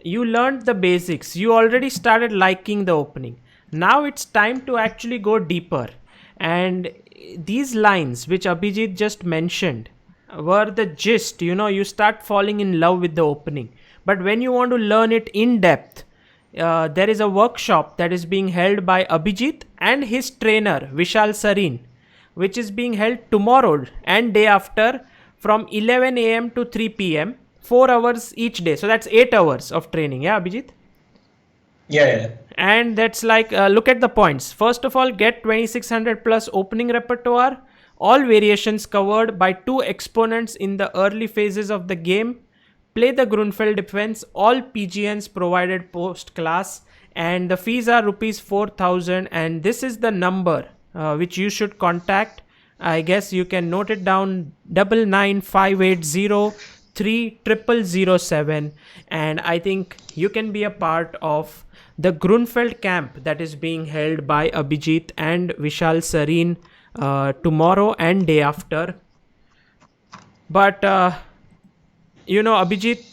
You learned the basics. You already started liking the opening. Now it's time to actually go deeper. And these lines which Abhijit just mentioned were the gist. You start falling in love with the opening. But when you want to learn it in depth, there is a workshop that is being held by Abhijit and his trainer Vishal Sareen, which is being held tomorrow and day after from 11 a.m. to 3 p.m. 4 hours each day. So that's 8 hours of training. Yeah, Abhijit? yeah, yeah. And that's like, look at the points. First of all, get 2600 plus opening repertoire, all variations covered by two exponents in the early phases of the game. Play the Grünfeld Defense, all PGNs provided post class, and the fees are rupees 4000. And this is the number which you should contact. I guess you can note it down: 9958030007. And I think you can be a part of the Grunfeld camp that is being held by Abhijit and Vishal Sareen tomorrow and day after. But Abhijit,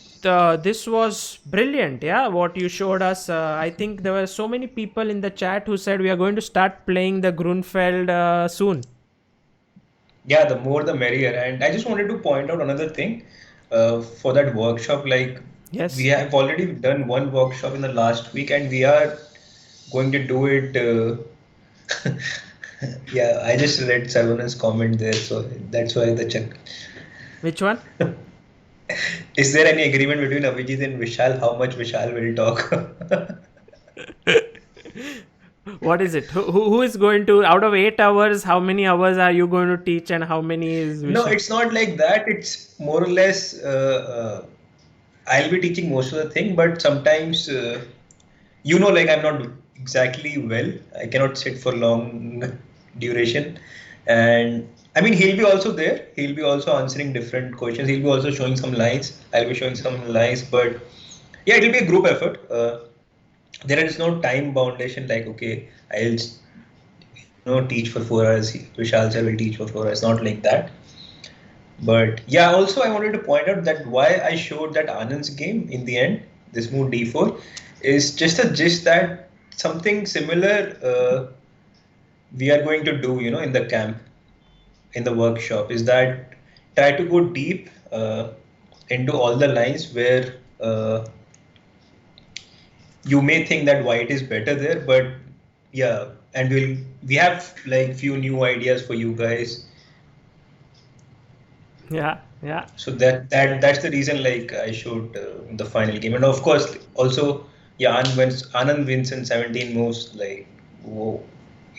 this was brilliant. Yeah, what you showed us. I think there were so many people in the chat who said we are going to start playing the Grunfeld soon. Yeah, the more the merrier. And I just wanted to point out another thing for that workshop. Like, we Yes. have already done one workshop in the last week, and we are going to do it. Yeah, I just read Sarun's comment there, so that's why the check. Which one? Is there any agreement between Abhijit and Vishal? How much Vishal will talk? What is it? Who is going to, out of 8 hours, how many hours are you going to teach and how many is No, Vishal? it's not like that. It's more or less. I'll be teaching most of the thing, but sometimes, like I'm not exactly well. I cannot sit for long duration, and I mean he'll be also there. He'll be also answering different questions. He'll be also showing some lines. I'll be showing some lines, but yeah, it'll be a group effort. There is no time foundation like okay, I'll teach for 4 hours. Vishal sir will teach for 4 hours. Not like that. But yeah, also I wanted to point out that why I showed that Anand's game in the end, this move d4, is just a gist that something similar we are going to do, in the camp, in the workshop, is that try to go deep into all the lines where you may think that white is better there, but yeah, and we have like few new ideas for you guys. Yeah, yeah. So that's the reason like I showed the final game, and of course also yeah, Anand wins in 17 moves. Like whoa,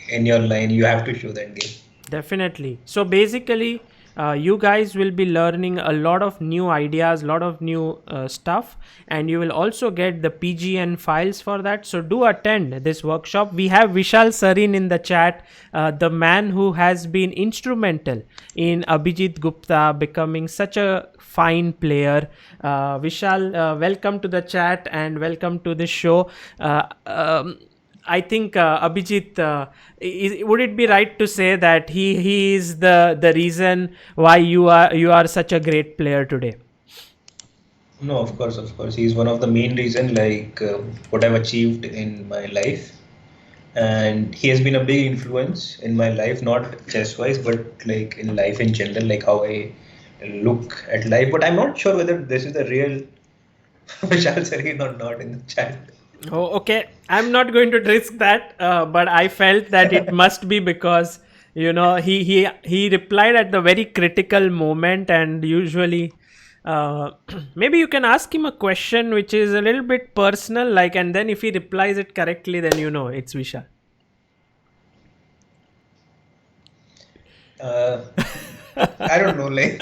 in your line you have to show that game. Definitely. So basically, you guys will be learning a lot of new ideas, lot of new stuff, and you will also get the PGN files for that. So do attend this workshop. We have Vishal Sareen in the chat, the man who has been instrumental in Abhijeet Gupta becoming such a fine player. Vishal, welcome to the chat and welcome to the show. I think Abhijit, would it be right to say that he is the reason why you are such a great player today? No, of course, he's one of the main reason like what I've achieved in my life. and he has been a big influence in my life, not chess wise, but like in life in general, like how I look at life. But I'm not sure whether this is the real Vishal Sareen or not in the chat. Oh, okay. I'm not going to risk that, but I felt that it must be because he replied at the very critical moment, and usually, maybe you can ask him a question which is a little bit personal, like, and then if he replies it correctly, then it's Vishal. I don't know, like.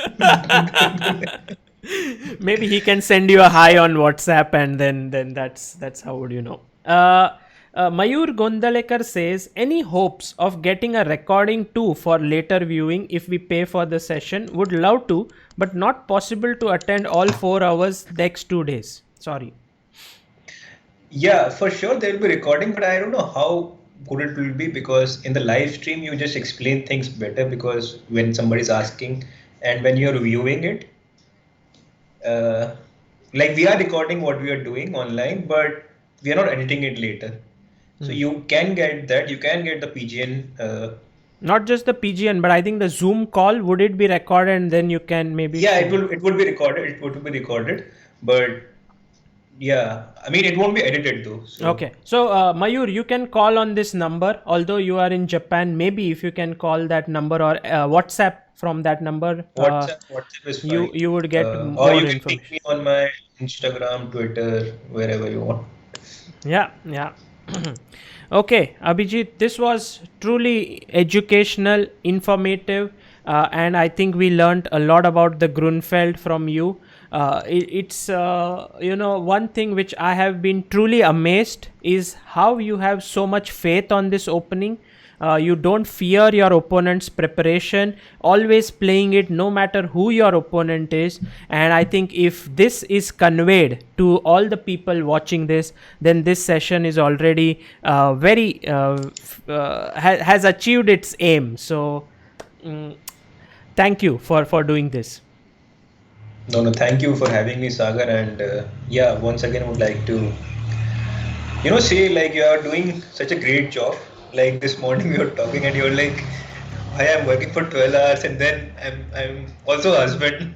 Maybe he can send you a hi on WhatsApp, and then that's how would you know. Mayur Gondalekar says, any hopes of getting a recording too for later viewing if we pay for the session? Would love to, but not possible to attend all 4 hours next 2 days. Sorry. Yeah, for sure there will be recording, but I don't know how good it will be, because in the live stream you just explain things better, because when somebody's asking and when you're viewing it, like we are recording what we are doing online, but we are not editing it later. So you can get that, you can get the PGN. Not just the PGN, but I think the Zoom call, would it be recorded and then you can maybe Yeah, share? it would be recorded. It would be recorded, but yeah, I mean it won't be edited though. So. Okay, so Mayur, you can call on this number. Although you are in Japan, maybe if you can call that number or WhatsApp from that number, WhatsApp is fine. you would get Or more you can information. ping me on my Instagram, Twitter, wherever you want. Yeah. Okay, Abhijeet, this was truly educational, informative, and I think we learned a lot about the Grunfeld from you. It's one thing which I have been truly amazed is how you have so much faith on this opening. You don't fear your opponent's preparation, always playing it no matter who your opponent is. And I think if this is conveyed to all the people watching this, then this session is already has achieved its aim. So thank you for doing this. No, thank you for having me, Sagar. And yeah, once again, I would like to, say like you are doing such a great job. Like this morning we were talking and you're like, I am working for 12 hours and then I'm also a husband.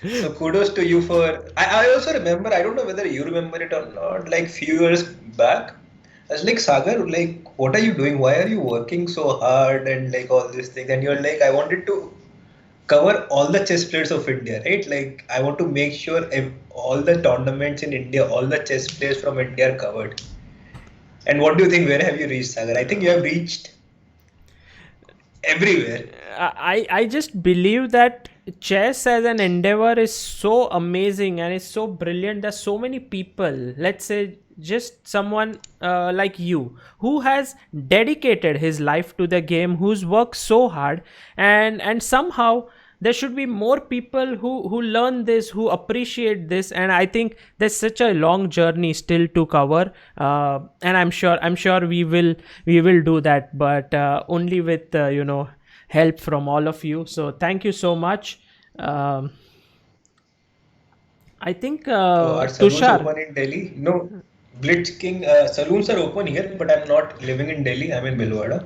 So kudos to you for, I also remember, I don't know whether you remember it or not, like few years back, I was like, Sagar, like, what are you doing? Why are you working so hard and like all these things? And you're like, I wanted to cover all the chess players of India, right? Like, I want to make sure all the tournaments in India, all the chess players from India are covered. And what do you think? Where have you reached, Sagar? I think you have reached everywhere. I just believe that chess as an endeavor is so amazing and is so brilliant. There's so many people, let's say just someone like you, who has dedicated his life to the game, who's worked so hard, and somehow there should be more people who learn this, who appreciate this. And I think there's such a long journey still to cover, and I'm sure we will do that, but only with help from all of you. So thank you so much. I think So are saloons Tushar. open in Delhi? No, Blitz King saloons are open here, but I'm not living in Delhi. I'm in Bhilwara.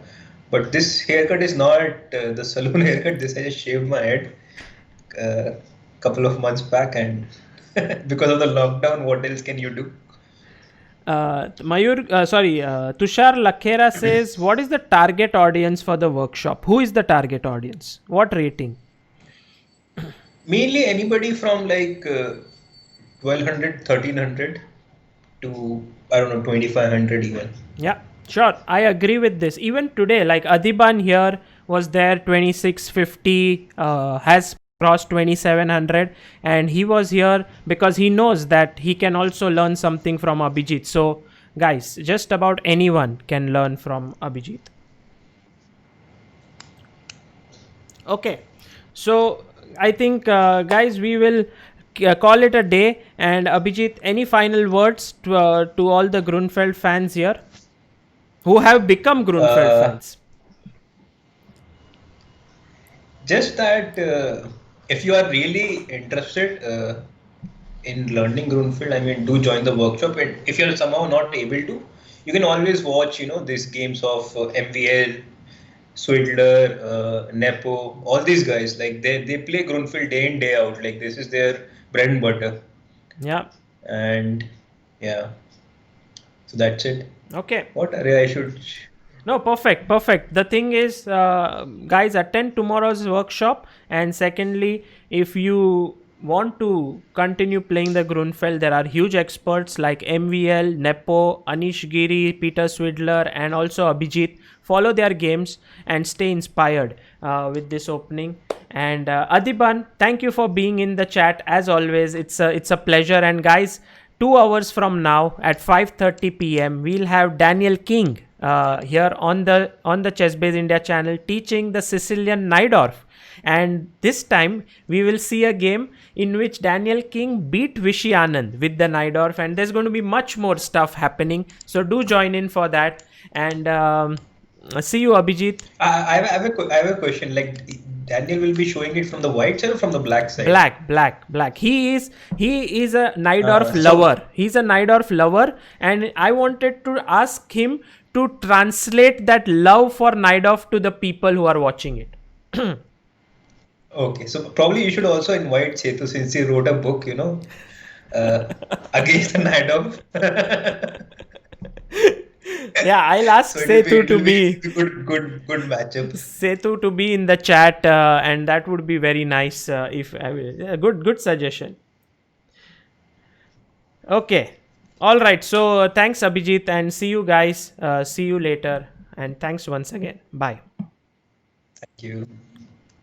But this haircut is not the saloon haircut. This I just shaved my head a couple of months back, and because of the lockdown, what else can you do? Tushar Lakhera says, what is the target audience for the workshop? Who is the target audience? What rating? Mainly anybody from like 1200, 1300 to I don't know 2500 even. Yeah, sure. I agree with this. Even today, like Adiban here was there 2650, has crossed 2700, and he was here because he knows that he can also learn something from Abhijeet. So guys, just about anyone can learn from Abhijeet. Okay, so I think guys, we will call it a day. And Abhijeet, any final words to all the Grunfeld fans here who have become Grunfeld fans? Just that if you are really interested in learning Grunfeld, I mean, do join the workshop. And if you're somehow not able to, you can always watch, these games of MVL, Swidler, Nepo, all these guys. Like they play Grunfeld day in day out. Like this is their bread and butter. Yeah. And yeah, so that's it. Okay. What area I should? No, perfect. The thing is, guys, attend tomorrow's workshop. And secondly, if you want to continue playing the Grunfeld, there are huge experts like MVL, Nepo, Anish Giri, Peter Swidler, and also Abhijeet. Follow their games and stay inspired with this opening. And Adiban, thank you for being in the chat as always. It's a pleasure. And guys, 2 hours from now at 5:30 p.m. we'll have Daniel King here on the Chessbase India channel teaching the Sicilian Najdorf. And this time we will see a game in which Daniel King beat Vishy Anand with the Najdorf, and there's going to be much more stuff happening. So do join in for that. And see you, Abhijeet. I have a question. Like Daniel will be showing it from the white side or from the black side? Black. He is a Najdorf lover. He's a Najdorf lover, and I wanted to ask him to translate that love for Najdorf to the people who are watching it. Okay, so probably you should also invite Chetu since he wrote a book, against the Najdorf. Yeah, I'll ask So Setu to be good matchup. Setu to be in the chat, and that would be very nice. If I will, yeah, good suggestion. Okay, all right. So thanks, Abhijeet, and see you guys. See you later, and thanks once again. Bye. Thank you.